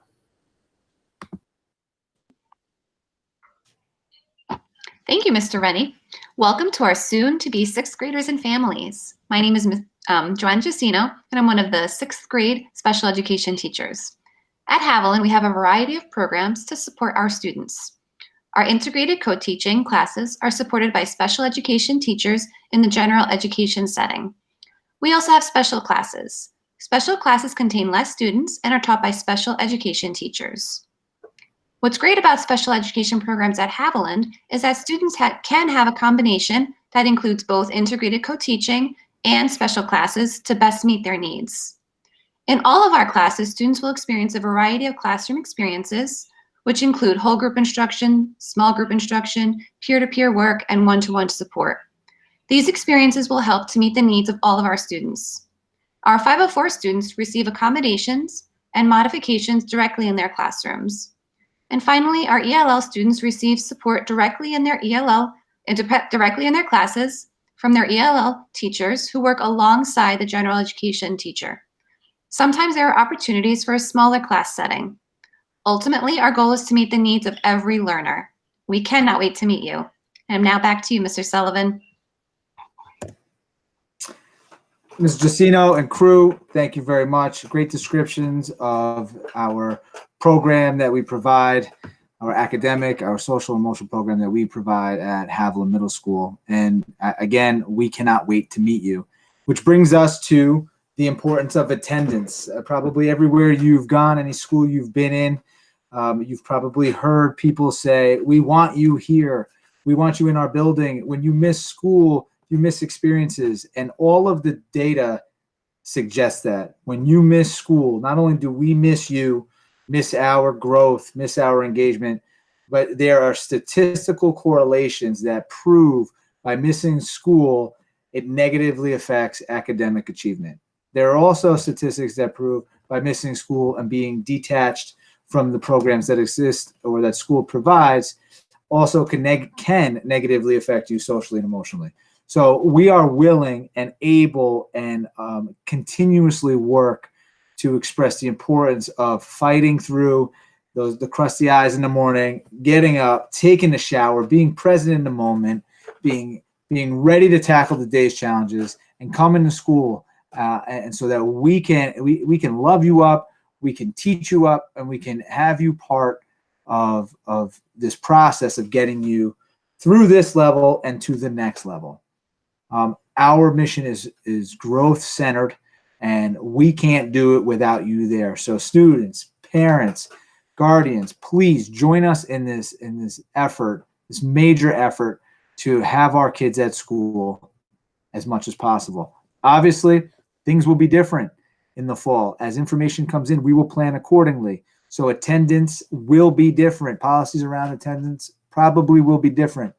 Thank you, Mr. Rennie. Welcome to our soon-to-be 6th graders and families. My name is Joanne Jacino, and I'm one of the 6th grade special education teachers. At Haviland, we have a variety of programs to support our students. Our integrated co-teaching classes are supported by special education teachers in the general education setting. We also have special classes. Special classes contain less students and are taught by special education teachers. What's great about special education programs at Haviland is that students can have a combination that includes both integrated co-teaching and special classes to best meet their needs. In all of our classes, students will experience a variety of classroom experiences, which include whole group instruction, small group instruction, peer-to-peer work, and one-to-one support. These experiences will help to meet the needs of all of our students. Our 504 students receive accommodations and modifications directly in their classrooms. And finally, our ELL students receive support directly in their directly in their classes from their ELL teachers who work alongside the general education teacher. Sometimes there are opportunities for a smaller class setting. Ultimately, our goal is to meet the needs of every learner. We cannot wait to meet you. And now back to you, Mr. Sullivan. Ms. Jacino and crew, thank you very much. Great descriptions of our program that we provide, our academic, our social emotional program that we provide at Haviland Middle School. And again, we cannot wait to meet you, which brings us to the importance of attendance. Probably everywhere you've gone, any school you've been in, you've probably heard people say, we want you here. We want you in our building. When you miss school, you miss experiences. And all of the data suggests that when you miss school, not only do we miss you, miss our growth, miss our engagement, but there are statistical correlations that prove by missing school, it negatively affects academic achievement. There are also statistics that prove by missing school and being detached from the programs that exist or that school provides also can negatively affect you socially and emotionally. So we are willing and able and continuously work to express the importance of fighting through the crusty eyes in the morning, getting up, taking a shower, being present in the moment, being ready to tackle the day's challenges, and coming to school, and so that we can love you up, we can teach you up, and we can have you part of this process of getting you through this level and to the next level. Our mission is growth centered, and we can't do it without you there. So students, parents, guardians, please join us in this effort, this major effort to have our kids at school as much as possible. Obviously, things will be different in the fall. As information comes in, we will plan accordingly. So attendance will be different. Policies around attendance probably will be different.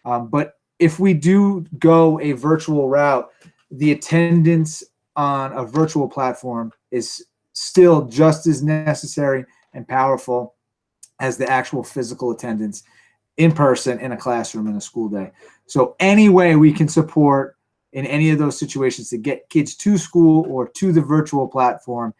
But if we do go a virtual route, the attendance on a virtual platform is still just as necessary and powerful as the actual physical attendance in person in a classroom in a school day. So any way we can support in any of those situations to get kids to school or to the virtual platform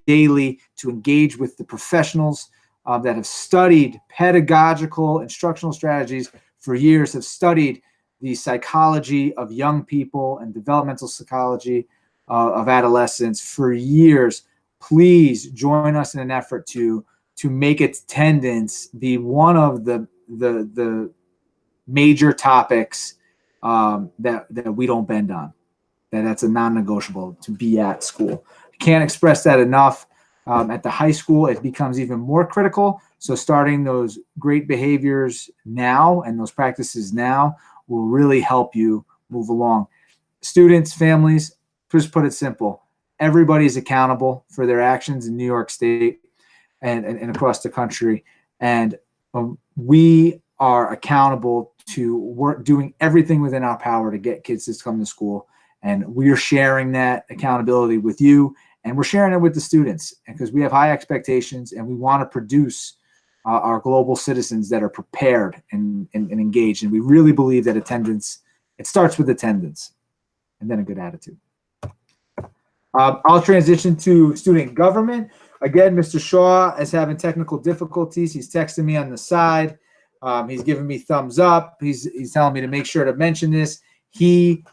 daily, to engage with the professionals that have studied pedagogical instructional strategies for years, have studied the psychology of young people and developmental psychology of adolescents for years. Please join us in an effort to make attendance be one of the major topics that we don't bend on. That's a non-negotiable to be at school. Can't express that enough. At the high school, it becomes even more critical. So starting those great behaviors now and those practices now will really help you move along. Students, families, just put it simple. Everybody's accountable for their actions in New York State and across the country. And we are accountable to work, doing everything within our power to get kids to come to school. And we're sharing that accountability with you, and we're sharing it with the students because we have high expectations and we want to produce our global citizens that are prepared and engaged. And we really believe that attendance, it starts with attendance and then a good attitude. I'll transition to student government. Again, Mr. Shaw is having technical difficulties. He's texting me on the side. He's giving me thumbs up. He's telling me to make sure to mention this. He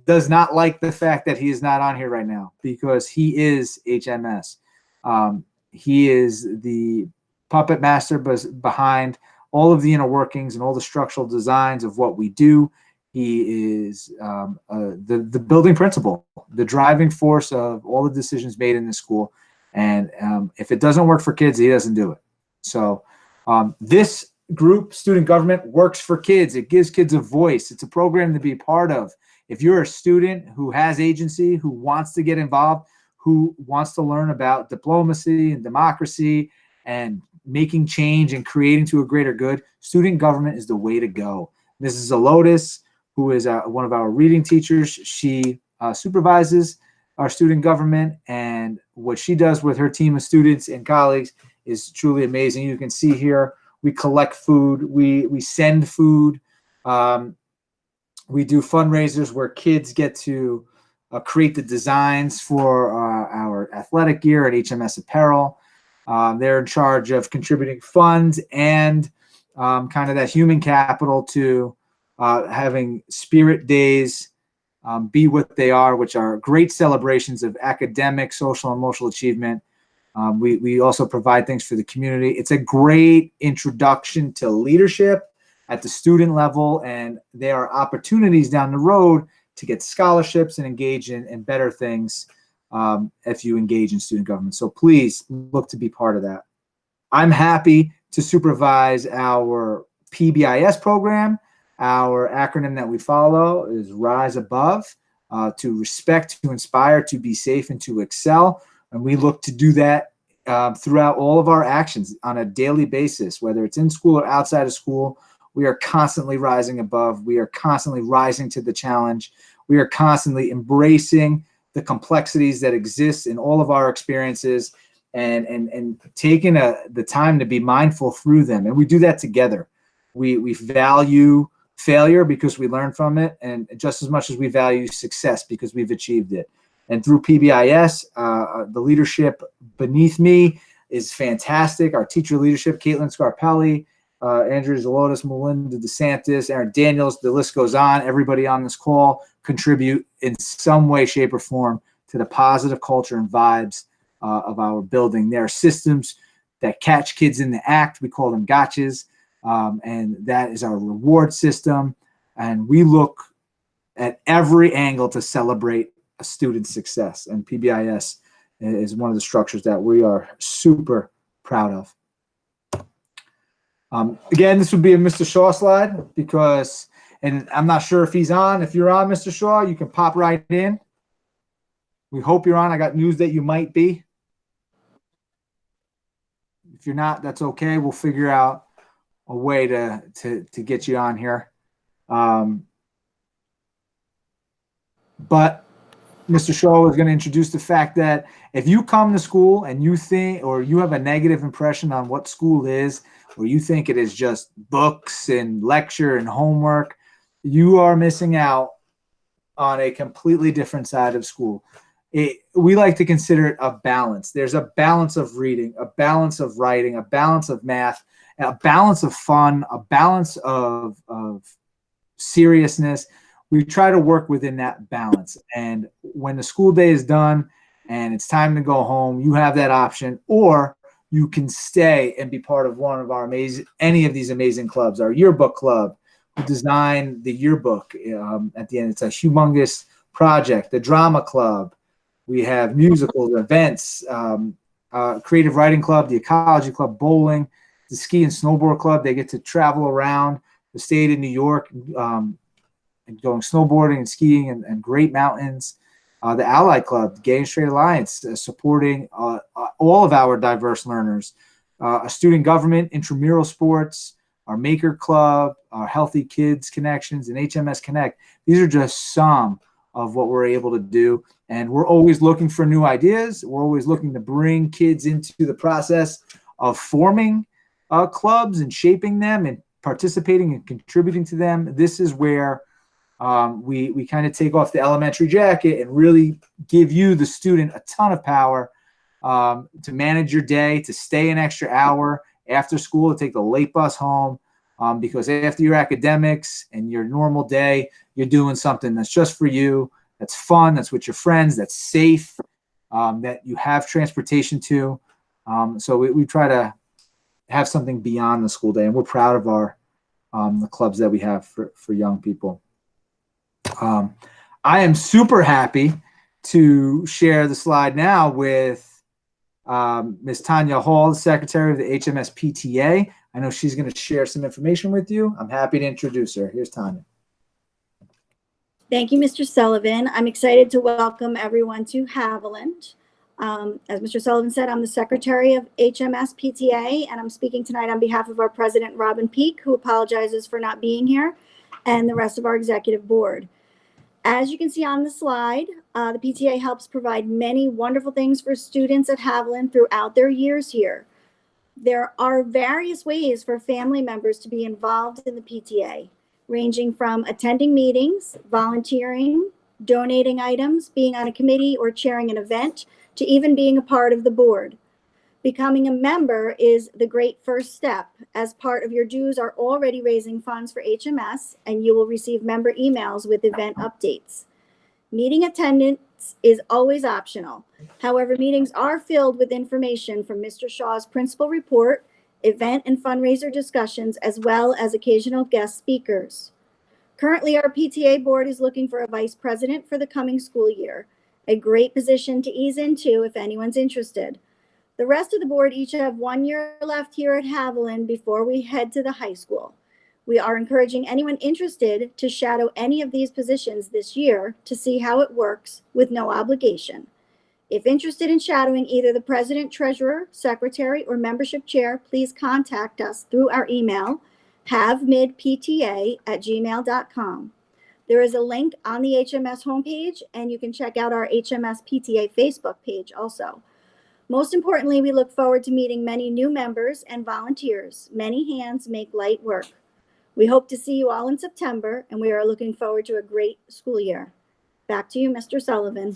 does not like the fact that he is not on here right now because he is HMS. He is the puppet master behind all of the inner workings and all the structural designs of what we do. He is the building principal, the driving force of all the decisions made in the school. And if it doesn't work for kids, he doesn't do it. So this group, student government, works for kids. It gives kids a voice. It's a program to be part of. If you're a student who has agency, who wants to get involved, who wants to learn about diplomacy and democracy and making change and creating to a greater good, student government is the way to go. Mrs. Zelotis, who is one of our reading teachers, she supervises our student government, and what she does with her team of students and colleagues is truly amazing. You can see here, we collect food, we send food, we do fundraisers where kids get to create the designs for our athletic gear at HMS Apparel. They're in charge of contributing funds and kind of that human capital to having spirit days be what they are, which are great celebrations of academic, social, and emotional achievement. We also provide things for the community. It's a great introduction to leadership at the student level, and there are opportunities down the road to get scholarships and engage in better things if you engage in student government. So please look to be part of that. I'm happy to supervise our PBIS program. Our acronym that we follow is Rise Above, to respect, to inspire, to be safe, and to excel. And we look to do that throughout all of our actions on a daily basis, whether it's in school or outside of school. We are constantly rising above. We are constantly rising to the challenge. We are constantly embracing the complexities that exist in all of our experiences and taking the time to be mindful through them. And we do that together. We value failure because we learn from it, and just as much as we value success because we've achieved it. And through PBIS, the leadership beneath me is fantastic. Our teacher leadership, Caitlin Scarpelli, Andrew Zelotis, Melinda DeSantis, Aaron Daniels, the list goes on. Everybody on this call contribute in some way, shape, or form to the positive culture and vibes of our building. There are systems that catch kids in the act. We call them gotchas. And that is our reward system. And we look at every angle to celebrate a student's success. And PBIS is one of the structures that we are super proud of. Again, this would be a Mr. Shaw slide because, and I'm not sure if he's on. If you're on, Mr. Shaw, you can pop right in. We hope you're on. I got news that you might be. If you're not, that's okay. We'll figure out a way to get you on here. But Mr. Shaw was going to introduce the fact that if you come to school and you think, or you have a negative impression on what school is, or you think it is just books and lecture and homework, you are missing out on a completely different side of school. We like to consider it a balance. There's a balance of reading, a balance of writing, a balance of math, a balance of fun, a balance of seriousness. We try to work within that balance. And when the school day is done and it's time to go home, you have that option, or you can stay and be part of one of our any of these amazing clubs. Our yearbook club, who designed the yearbook at the end. It's a humongous project. The drama club. We have musicals, events, creative writing club, the ecology club, bowling, the ski and snowboard club. They get to travel around the state of New York, and going snowboarding and skiing and great mountains. The Ally Club, the Gay and Straight Alliance, supporting all of our diverse learners. A student government, intramural sports, our Maker Club, our Healthy Kids Connections, and HMS Connect. These are just some of what we're able to do. And we're always looking for new ideas. We're always looking to bring kids into the process of forming clubs and shaping them and participating and contributing to them. This is where we kind of take off the elementary jacket and really give you, the student, a ton of power to manage your day, to stay an extra hour after school, to take the late bus home, because after your academics and your normal day, you're doing something that's just for you, that's fun, that's with your friends, that's safe, that you have transportation to. So we try to have something beyond the school day, and we're proud of our the clubs that we have for young people. I am super happy to share the slide now with Ms. Tanya Hall, the secretary of the HMS PTA. I know she's going to share some information with you. I'm happy to introduce her. Here's Tanya. Thank you, Mr. Sullivan. I'm excited to welcome everyone to Haviland. As Mr. Sullivan said, I'm the secretary of HMS PTA, and I'm speaking tonight on behalf of our president, Robin Peak, who apologizes for not being here, and the rest of our executive board. As you can see on the slide, the PTA helps provide many wonderful things for students at Haviland throughout their years here. There are various ways for family members to be involved in the PTA, ranging from attending meetings, volunteering, donating items, being on a committee or chairing an event, to even being a part of the board. Becoming a member is the great first step, as part of your dues are already raising funds for HMS, and you will receive member emails with event updates. Meeting attendance is always optional. However, meetings are filled with information from Mr. Shaw's principal report, event and fundraiser discussions, as well as occasional guest speakers. Currently, our PTA board is looking for a vice president for the coming school year, a great position to ease into if anyone's interested. The rest of the board each have 1 year left here at Haviland before we head to the high school. We are encouraging anyone interested to shadow any of these positions this year to see how it works with no obligation. If interested in shadowing either the president, treasurer, secretary, or membership chair, please contact us through our email, havemidpta@gmail.com. There is a link on the HMS homepage, and you can check out our HMS PTA Facebook page also. Most importantly, we look forward to meeting many new members and volunteers. Many hands make light work. We hope to see you all in September, and we are looking forward to a great school year. Back to you, Mr. Sullivan.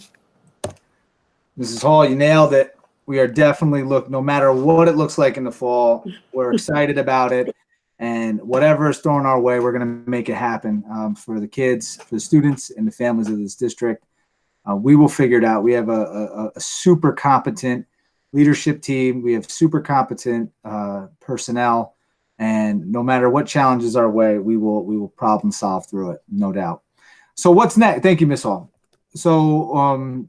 Mrs. Hall, you nailed it. We are definitely no matter what it looks like in the fall, we're excited about it. And whatever is thrown our way, we're going to make it happen for the kids, for the students, and the families of this district. We will figure it out. We have a super competent leadership team. We have super competent personnel. And no matter what challenges our way, we will problem solve through it, no doubt. So what's next? Thank you, Ms. Hall. So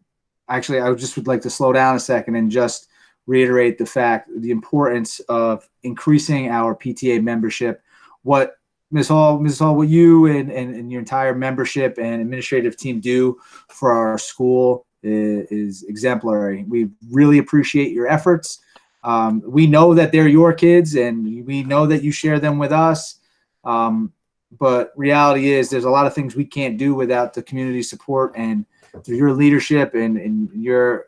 actually, I just would like to slow down a second and just reiterate the importance of increasing our PTA membership. What Ms. Hall, what you and your entire membership and administrative team do for our school is exemplary. We really appreciate your efforts. We know that they're your kids, and we know that you share them with us. But reality is there's a lot of things we can't do without the community support and through your leadership and your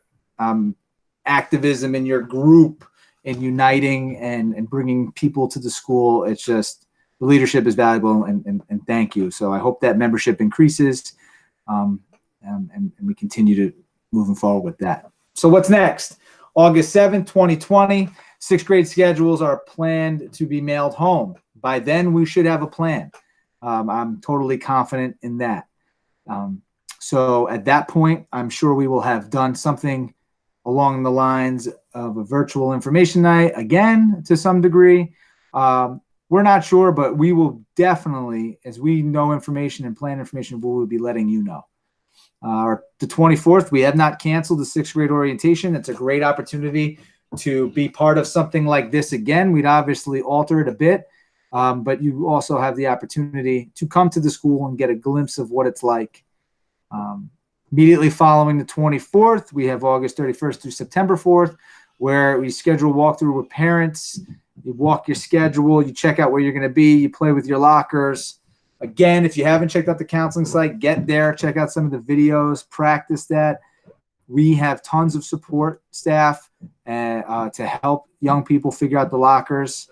activism in your group and uniting and bringing people to the school. It's just, the leadership is valuable, and thank you. So I hope that membership increases, and we continue to moving forward with that. So what's next? August 7th, 2020, sixth grade schedules are planned to be mailed home. By then, we should have a plan. I'm totally confident in that. So at that point, I'm sure we will have done something along the lines of a virtual information night, again, to some degree. We're not sure, but we will definitely, as we know information and plan information, we will be letting you know. The 24th, we have not canceled the sixth grade orientation. It's a great opportunity to be part of something like this again. We'd obviously alter it a bit, but you also have the opportunity to come to the school and get a glimpse of what it's like. Immediately following the 24th, we have August 31st through September 4th, where we schedule a walkthrough with parents. You walk your schedule, you check out where you're going to be, you play with your lockers. Again, if you haven't checked out the counseling site, get there, check out some of the videos, practice that. We have tons of support staff to help young people figure out the lockers.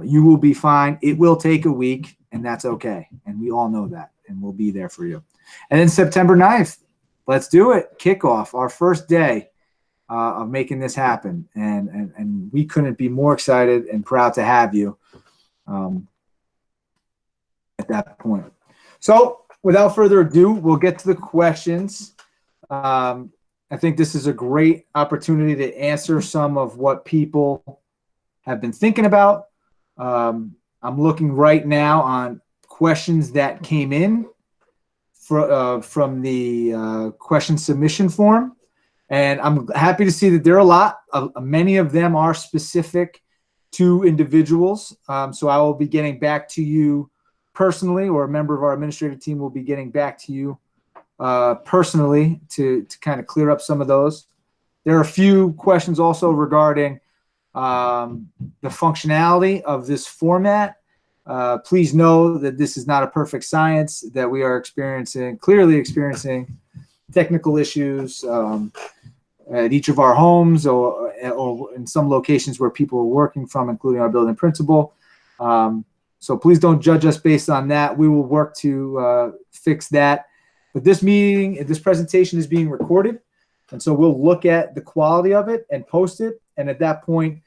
You will be fine. It will take a week, and that's okay. And we all know that, and we'll be there for you. And then September 9th, let's do it. Kickoff, our first day of making this happen. And we couldn't be more excited and proud to have you at that point. So without further ado, we'll get to the questions. I think this is a great opportunity to answer some of what people have been thinking about. I'm looking right now on questions that came in from the question submission form. And I'm happy to see that there are a lot of, many of them are specific to individuals. So I will be getting back to you personally, or a member of our administrative team will be getting back to you personally to kind of clear up some of those. There are a few questions also regarding the functionality of this format. Please know that this is not a perfect science, that we are clearly experiencing technical issues at each of our homes or in some locations where people are working from, including our building principal. So please don't judge us based on that. We will work to fix that. But this presentation is being recorded. And so we'll look at the quality of it and post it. And at that point,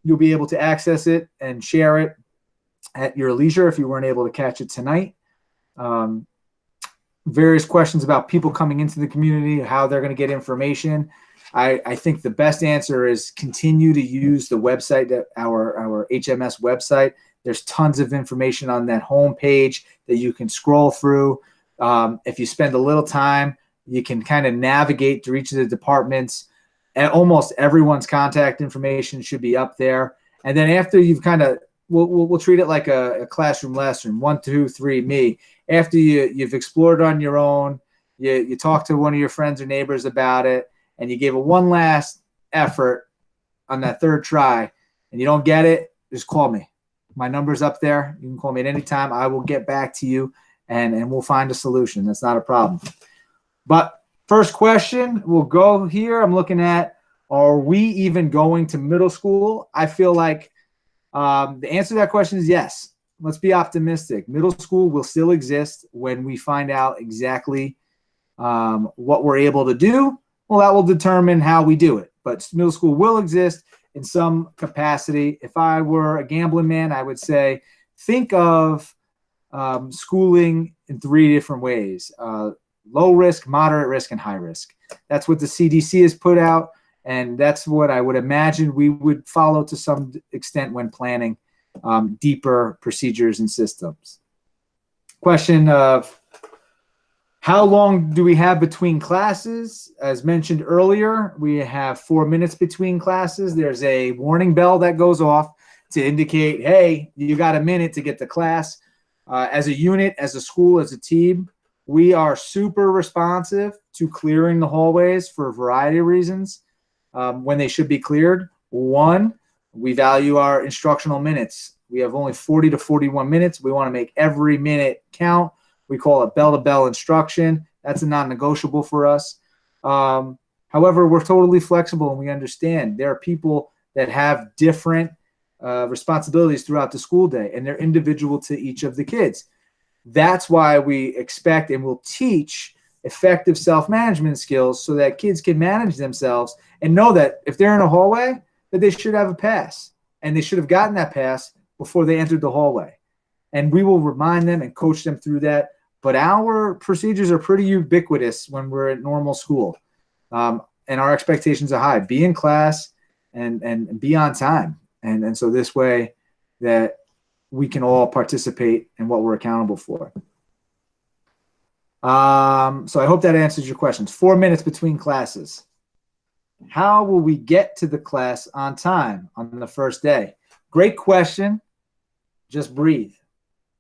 you'll be able to access it and share it at your leisure if you weren't able to catch it tonight. Various questions about people coming into the community, how they're going to get information. I think the best answer is continue to use the website, our HMS website. There's tons of information on that home page that you can scroll through. If you spend a little time, you can kind of navigate through each of the departments, and almost everyone's contact information should be up there. And then after you've kind of, we'll treat it like a classroom lesson, 1, 2, 3, me. After you've explored on your own, you talk to one of your friends or neighbors about it, and you gave it one last effort on that third try, and you don't get it, just call me. My number's up there. You can call me at any time. I will get back to you, and we'll find a solution. That's not a problem. But first question, we'll go here. I'm looking at, are we even going to middle school? I feel like the answer to that question is yes. Let's be optimistic. Middle school will still exist when we find out exactly what we're able to do. Well, that will determine how we do it. But middle school will exist in some capacity. If I were a gambling man, I would say think of schooling in 3 different ways. Low risk, moderate risk, and high risk. That's what the CDC has put out, and that's what I would imagine we would follow to some extent when planning deeper procedures and systems. Question of how long do we have between classes? As mentioned earlier, we have 4 minutes between classes. There's a warning bell that goes off to indicate, hey, you got a minute to get to class. As a unit, as a school, as a team, we are super responsive to clearing the hallways for a variety of reasons when they should be cleared. One, we value our instructional minutes. We have only 40 to 41 minutes. We want to make every minute count. We call it bell-to-bell instruction. That's a non-negotiable for us. However, we're totally flexible and we understand there are people that have different responsibilities throughout the school day, and they're individual to each of the kids. That's why we expect and will teach effective self-management skills so that kids can manage themselves and know that if they're in a hallway, that they should have a pass, and they should have gotten that pass before they entered the hallway. And we will remind them and coach them through that. But our procedures are pretty ubiquitous when we're at normal school. And our expectations are high. Be in class and be on time. And so this way that we can all participate in what we're accountable for. So I hope that answers your questions. 4 minutes between classes. How will we get to the class on time on the first day? Great question. Just breathe.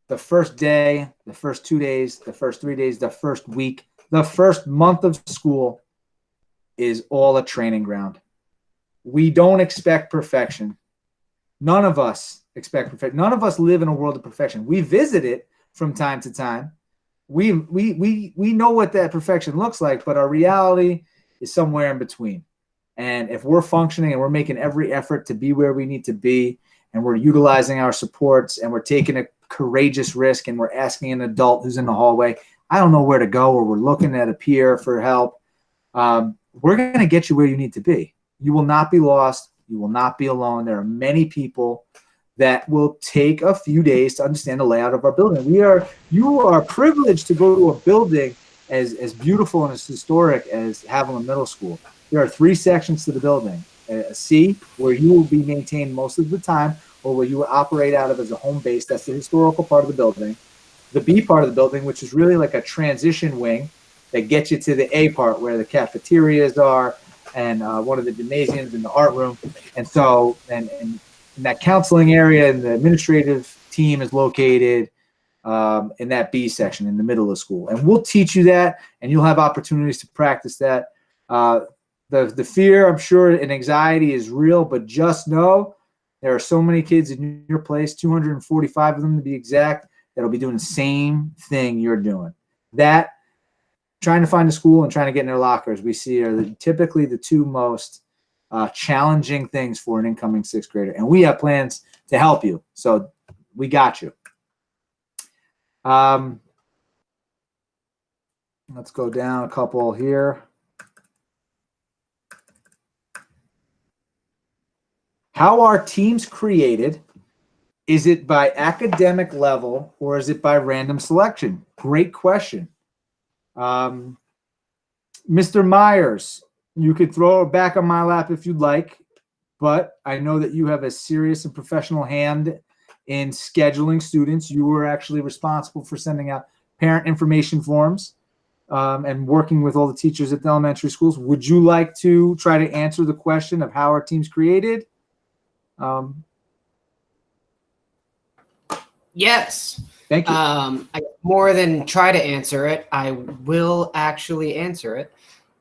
The first day, the first 2 days, the first 3 days, the first week, the first month of school is all a training ground. We don't expect perfection. None of us expect perfection. None of us live in a world of perfection. We visit it from time to time. We know what that perfection looks like, but our reality is somewhere in between. And if we're functioning and we're making every effort to be where we need to be, and we're utilizing our supports, and we're taking a courageous risk, and we're asking an adult who's in the hallway, I don't know where to go, or we're looking at a peer for help, we're going to get you where you need to be. You will not be lost. You will not be alone. There are many people that will take a few days to understand the layout of our building. You are privileged to go to a building as beautiful and as historic as Haviland Middle School. There are 3 sections to the building. A C, where you will be maintained most of the time, or where you will operate out of as a home base. That's the historical part of the building. The B part of the building, which is really like a transition wing that gets you to the A part, where the cafeterias are and one of the gymnasiums and the art room. And so, and in that counseling area and the administrative team is located in that B section in the middle of school. And we'll teach you that, and you'll have opportunities to practice that. The fear, I'm sure, and anxiety is real, but just know there are so many kids in your place, 245 of them to be exact, that'll be doing the same thing you're doing. That, trying to find a school and trying to get in their lockers, we see are typically the 2 most challenging things for an incoming 6th grader. And we have plans to help you. So we got you. Let's go down a couple here. How are teams created? Is it by academic level or is it by random selection? Great question. Mr. Myers, you could throw it back on my lap if you'd like, but I know that you have a serious and professional hand in scheduling students. You were actually responsible for sending out parent information forms and working with all the teachers at the elementary schools. Would you like to try to answer the question of how are teams created? Yes. Thank you. I more than try to answer it. I will actually answer it.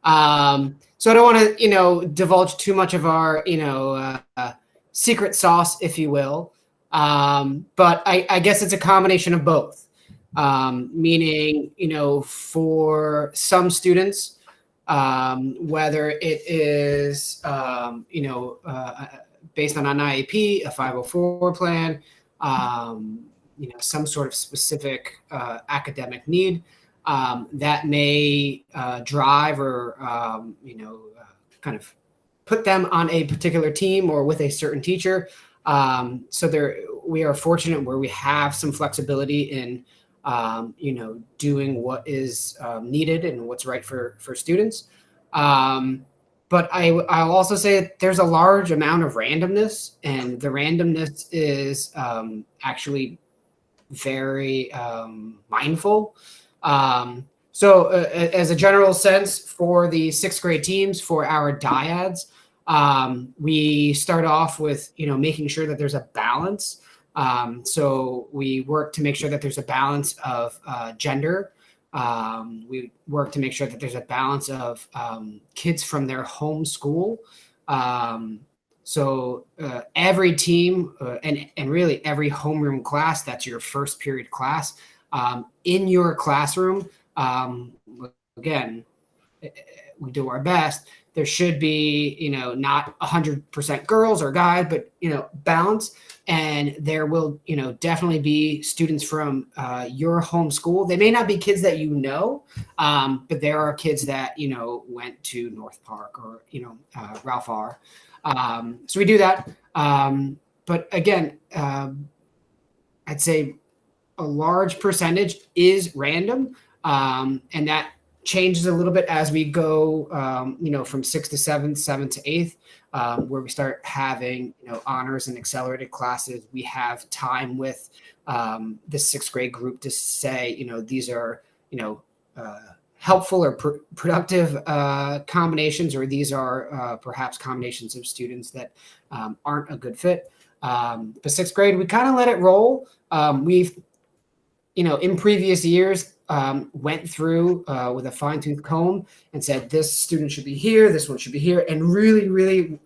So I don't want to, divulge too much of our, secret sauce, if you will. But I guess it's a combination of both. Meaning, for some students, whether it is, based on an IEP, a 504 plan, some sort of specific academic need that may drive or, kind of put them on a particular team or with a certain teacher. So we are fortunate where we have some flexibility in, doing what is needed and what's right for students. But I'll also say that there's a large amount of randomness, and the randomness is actually very mindful. So as a general sense, for the 6th grade teams, for our dyads, we start off with, making sure that there's a balance. So we work to make sure that there's a balance of gender. We work to make sure that there's a balance of kids from their home school. So every team and really every homeroom class, that's your first period class, in your classroom, again, we do our best. There should be, not 100% girls or guys, but, balance. And there will, definitely be students from your home school. They may not be kids that but there are kids that, went to North Park or, Ralph R. So we do that. But again, I'd say a large percentage is random. And that changes a little bit as we go, from 6th to 7th, 7th to 8th, where we start having, honors and accelerated classes. We have time with the 6th grade group to say, these are, helpful or productive combinations, or these are perhaps combinations of students that aren't a good fit. But 6th grade, we kind of let it roll. We've, in previous years, went through with a fine-tooth comb and said, this student should be here, this one should be here, and really, really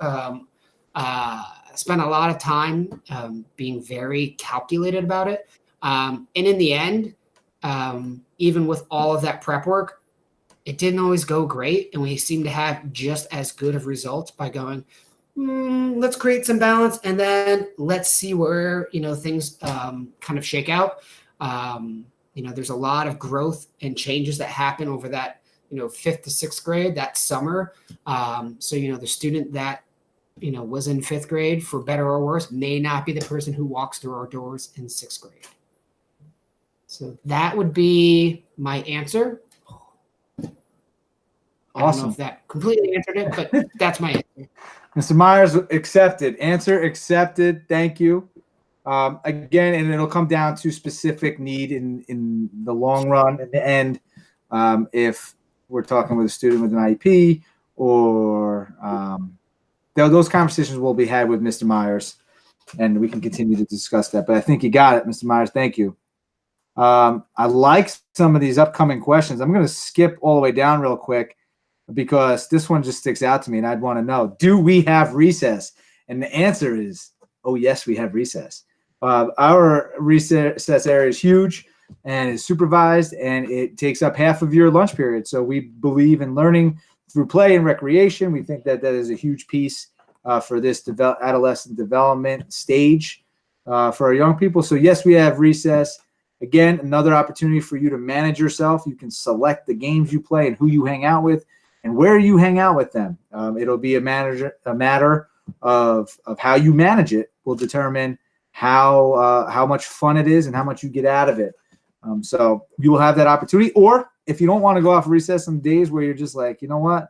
spent a lot of time being very calculated about it. And in the end, even with all of that prep work, it didn't always go great. And we seem to have just as good of results by going, let's create some balance, and then let's see where, things kind of shake out. There's a lot of growth and changes that happen over that, 5th to 6th grade, that summer. So, the student that, was in 5th grade, for better or worse, may not be the person who walks through our doors in 6th grade. So that would be my answer. I don't know if that completely answered it, but that's my answer. Mr. Myers, accepted. Answer accepted. Thank you. Again, and it'll come down to specific need in the long run. In the end, if we're talking with a student with an IEP, or those conversations will be had with Mr. Myers, and we can continue to discuss that. But I think you got it, Mr. Myers. Thank you. I like some of these upcoming questions. I'm going to skip all the way down real quick, because this one just sticks out to me, and I'd want to know, do we have recess? And the answer is, oh, yes, we have recess. Our recess area is huge and is supervised, and it takes up half of your lunch period. So we believe in learning through play and recreation. We think that that is a huge piece for this adolescent development stage for our young people. So yes, we have recess. Again, another opportunity for you to manage yourself. You can select the games you play and who you hang out with and where you hang out with them. It'll be a matter of how you manage it will determine how much fun it is and how much you get out of it. So you will have that opportunity. Or if you don't want to go off recess on days where you're just like, you know what,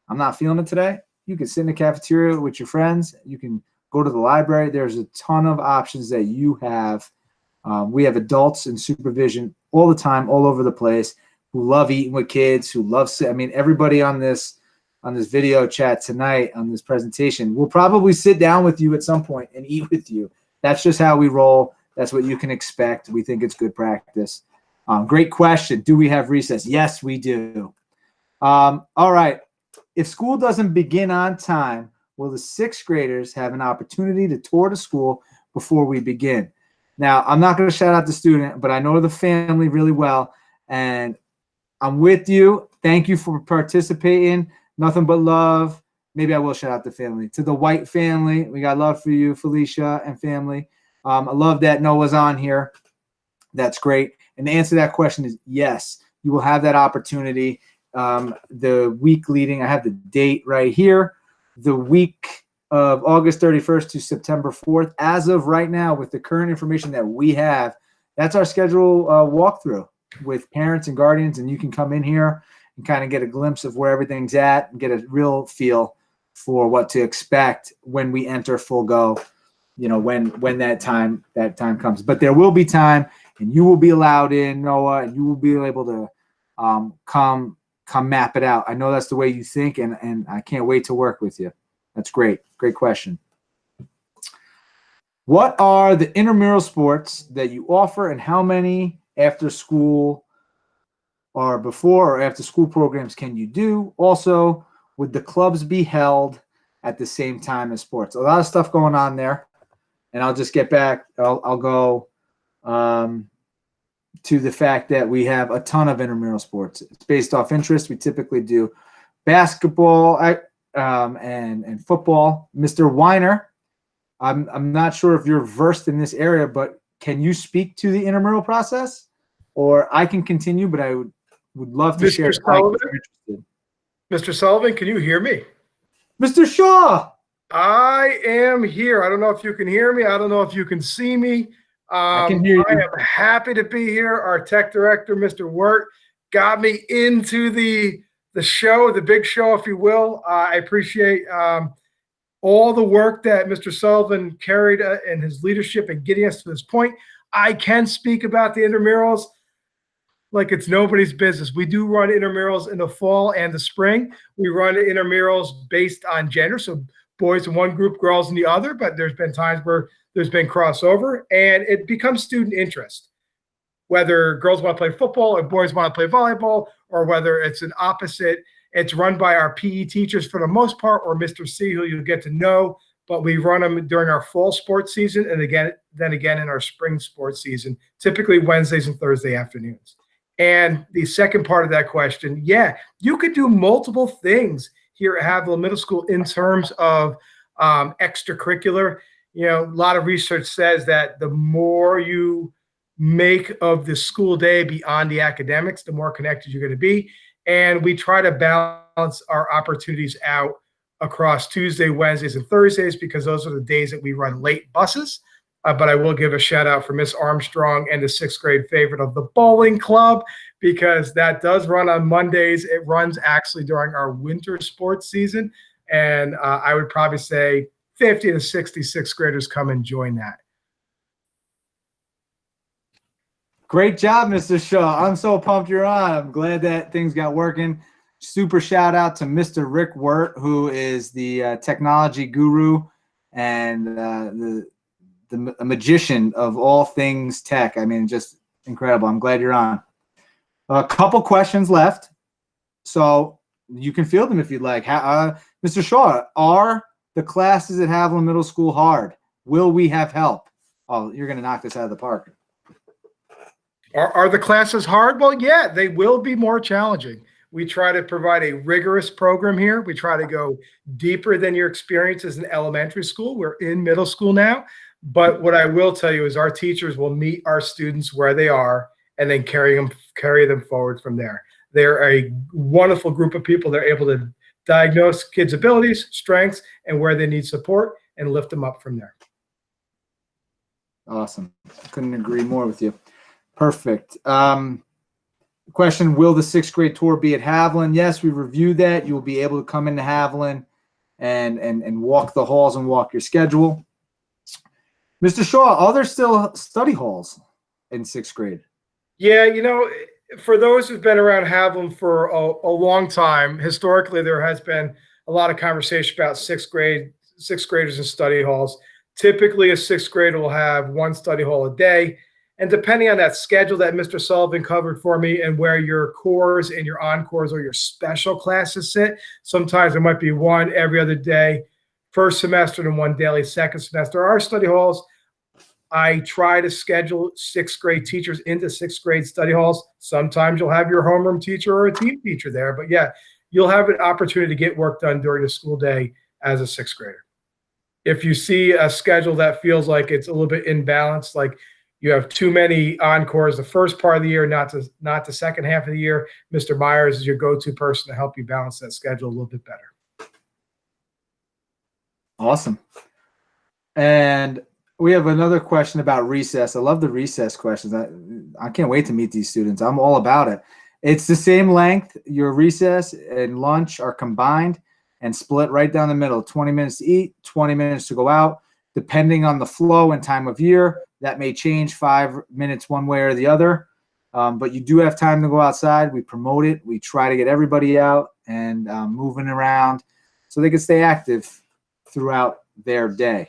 I'm not feeling it today, you can sit in the cafeteria with your friends. You can go to the library. There's a ton of options that you have. We have adults in supervision all the time, all over the place, who love eating with kids, who love, everybody on this video chat tonight, on this presentation, will probably sit down with you at some point and eat with you. That's just how we roll. That's what you can expect. We think it's good practice. Great question. Do we have recess? Yes, we do. All right. If school doesn't begin on time, will the 6th graders have an opportunity to tour the school before we begin? Now, I'm not going to shout out the student, but I know the family really well, and I'm with you. Thank you for participating. Nothing but love. Maybe I will shout out the family. To the White family, we got love for you, Felicia and family. I love that Noah's on here. That's great. And the answer to that question is yes, you will have that opportunity. The week leading, I have the date right here, the week of August 31st to September 4th. As of right now, with the current information that we have, that's our schedule walkthrough with parents and guardians, and you can come in here and kind of get a glimpse of where everything's at and get a real feel for what to expect when we enter full go, when that time comes. But there will be time, and you will be allowed in, Noah, and you will be able to come map it out. I know that's the way you think, and I can't wait to work with you. That's great. Great question. What are the intramural sports that you offer, and how many after school or before or after school programs can you do? Also, would the clubs be held at the same time as sports? A lot of stuff going on there, and I'll just get back. I'll go to to the fact that we have a ton of intramural sports. It's based off interest. We typically do basketball and football. Mr. Weiner, I'm not sure if you're versed in this area, but can you speak to the intramural process? Or I can continue, but I would love to share. Mr. Sullivan? Mr. Sullivan, can you hear me? Mr. Shaw! I am here. I don't know if you can hear me. I don't know if you can see me. I can hear you. I am happy to be here. Our tech director, Mr. Wirt, got me into the show, the big show, if you will. I appreciate all the work that Mr. Sullivan carried in his leadership in getting us to this point. I can speak about the intramurals like it's nobody's business. We do run intramurals in the fall and the spring. We run intramurals based on gender, so boys in one group, girls in the other, but there's been times where there's been crossover, and it becomes student interest. Whether girls want to play football or boys want to play volleyball, or whether it's an opposite, it's run by our PE teachers for the most part, or Mr. C, who you'll get to know, but we run them during our fall sports season and then again in our spring sports season, typically Wednesdays and Thursday afternoons. And the second part of that question, yeah, you could do multiple things here at Haviland Middle School in terms of extracurricular. You know, a lot of research says that the more you make of the school day beyond the academics, the more connected you're going to be. And we try to balance our opportunities out across Tuesday, Wednesdays, and Thursdays, because those are the days that we run late buses. But I will give a shout out for Miss Armstrong and the 6th grade favorite of the bowling club, because that does run on Mondays. It runs actually during our winter sports season. And I would probably say 50 to 60 6th graders come and join that. Great job, Mr. Shaw. I'm so pumped you're on. I'm glad that things got working. Super shout out to Mr. Rick Wirt, who is the technology guru and the magician of all things tech. I mean, just incredible. I'm glad you're on. A couple questions left, so you can field them if you'd like. Mr. Shaw, are the classes at Haviland Middle School hard? Will we have help? Oh, you're going to knock this out of the park. Are the classes hard? Well, yeah, they will be more challenging. We try to provide a rigorous program here. We try to go deeper than your experiences in elementary school. We're in middle school now. But what I will tell you is our teachers will meet our students where they are and then carry them forward from there. They're a wonderful group of people. They're able to diagnose kids' abilities, strengths, and where they need support and lift them up from there. Awesome. Couldn't agree more with you. Perfect. Question, will the 6th grade tour be at Haviland? Yes, we reviewed that. You'll be able to come into Haviland and walk the halls and walk your schedule. Mr. Shaw, are there still study halls in 6th grade? Yeah, you know, for those who've been around Haviland for a long time, historically there has been a lot of conversation about 6th graders in study halls. Typically, a 6th grader will have one study hall a day. And depending on that schedule that Mr. Sullivan covered for me and where your cores and your encores or your special classes sit, sometimes there might be one every other day, first semester, and one daily second semester. Our study halls, I try to schedule 6th grade teachers into 6th grade study halls. Sometimes you'll have your homeroom teacher or a team teacher there. But yeah, you'll have an opportunity to get work done during the school day as a 6th grader. If you see a schedule that feels like it's a little bit imbalanced, like you have too many encores the first part of the year, not the second half of the year, Mr. Myers is your go-to person to help you balance that schedule a little bit better. Awesome. And we have another question about recess. I love the recess questions. I can't wait to meet these students. I'm all about it. It's the same length. Your recess and lunch are combined and split right down the middle. 20 minutes to eat, 20 minutes to go out. Depending on the flow and time of year, that may change 5 minutes one way or the other. But you do have time to go outside. We promote it. We try to get everybody out and moving around so they can stay active throughout their day.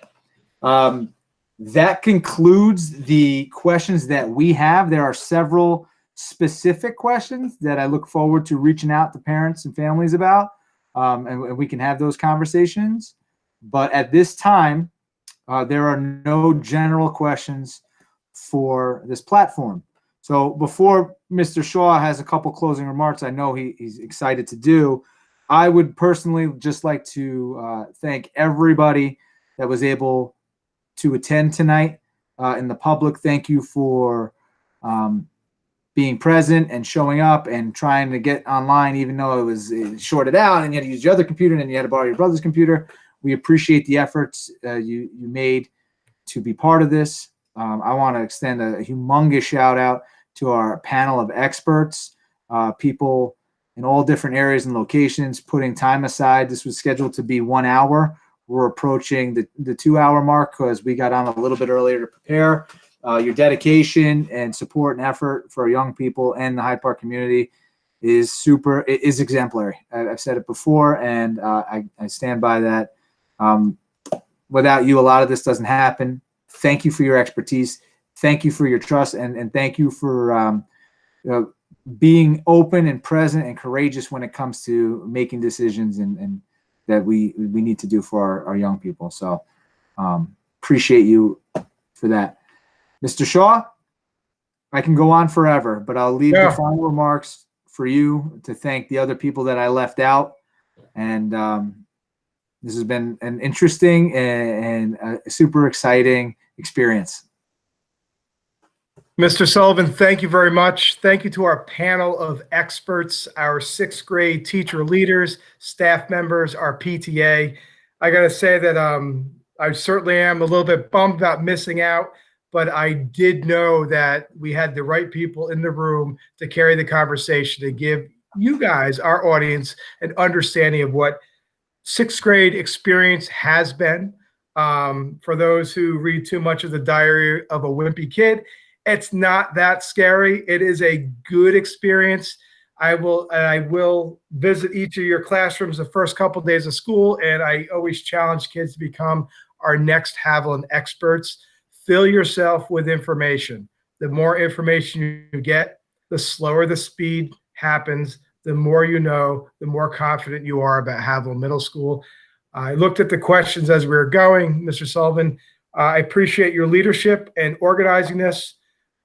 That concludes the questions that we have. There are several specific questions that I look forward to reaching out to parents and families about, and we can have those conversations. But at this time, there are no general questions for this platform. So before Mr. Shaw has a couple closing remarks, I know he's excited to do, I would personally just like to thank everybody that was able to attend tonight in the public. Thank you for being present and showing up and trying to get online, even though it was shorted out and you had to use your other computer and then you had to borrow your brother's computer. We appreciate the efforts you made to be part of this. I want to extend a humongous shout out to our panel of experts, people in all different areas and locations, putting time aside. This was scheduled to be 1 hour. We're approaching the 2 hour mark because we got on a little bit earlier to prepare. Your dedication and support and effort for our young people and the Hyde Park community is exemplary. I've said it before, and I stand by that. Without you, a lot of this doesn't happen. Thank you for your expertise. Thank you for your trust, and thank you for being open and present and courageous when it comes to making decisions and that we need to do for our young people. So appreciate you for that. Mr. Shaw, I can go on forever, but I'll leave the final remarks for you to thank the other people that I left out. And this has been an interesting and a super exciting experience. Mr. Sullivan, thank you very much. Thank you to our panel of experts, our 6th grade teacher leaders, staff members, our PTA. I got to say that I certainly am a little bit bummed about missing out, but I did know that we had the right people in the room to carry the conversation, to give you guys, our audience, an understanding of what 6th grade experience has been. For those who read too much of the Diary of a Wimpy Kid, it's not that scary. It is a good experience. I will visit each of your classrooms the first couple of days of school, and I always challenge kids to become our next Haviland experts. Fill yourself with information. The more information you get, the slower the speed happens, the more you know, the more confident you are about Haviland Middle School. I looked at the questions as we were going, Mr. Sullivan. I appreciate your leadership and organizing this.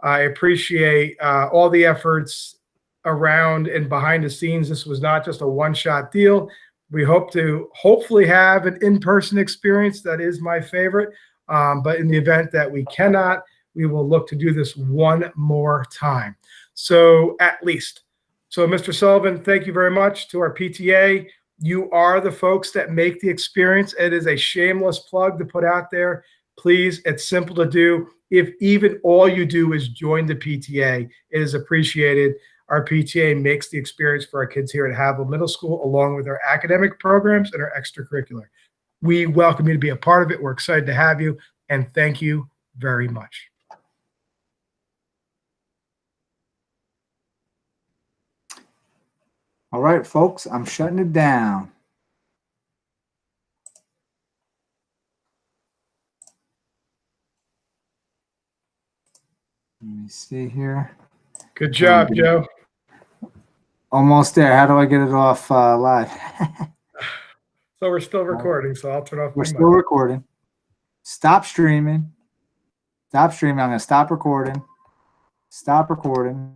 I appreciate all the efforts around and behind the scenes. This was not just a one-shot deal. We hope to hopefully have an in-person experience. That is my favorite. But in the event that we cannot, we will look to do this one more time. So at least. So Mr. Sullivan, thank you very much. To our PTA, you are the folks that make the experience. It is a shameless plug to put out there. Please, it's simple to do. If even all you do is join the PTA, it is appreciated. Our PTA makes the experience for our kids here at Haviland Middle School, along with our academic programs and our extracurricular. We welcome you to be a part of it. We're excited to have you, and thank you very much. All right, folks, I'm shutting it down. Let me see here. Good job, Joe. Almost there. How do I get it off live? So we're still recording, so I'll turn off my We're mic. still recording. Stop streaming. Stop streaming. I'm going to stop recording. Stop recording.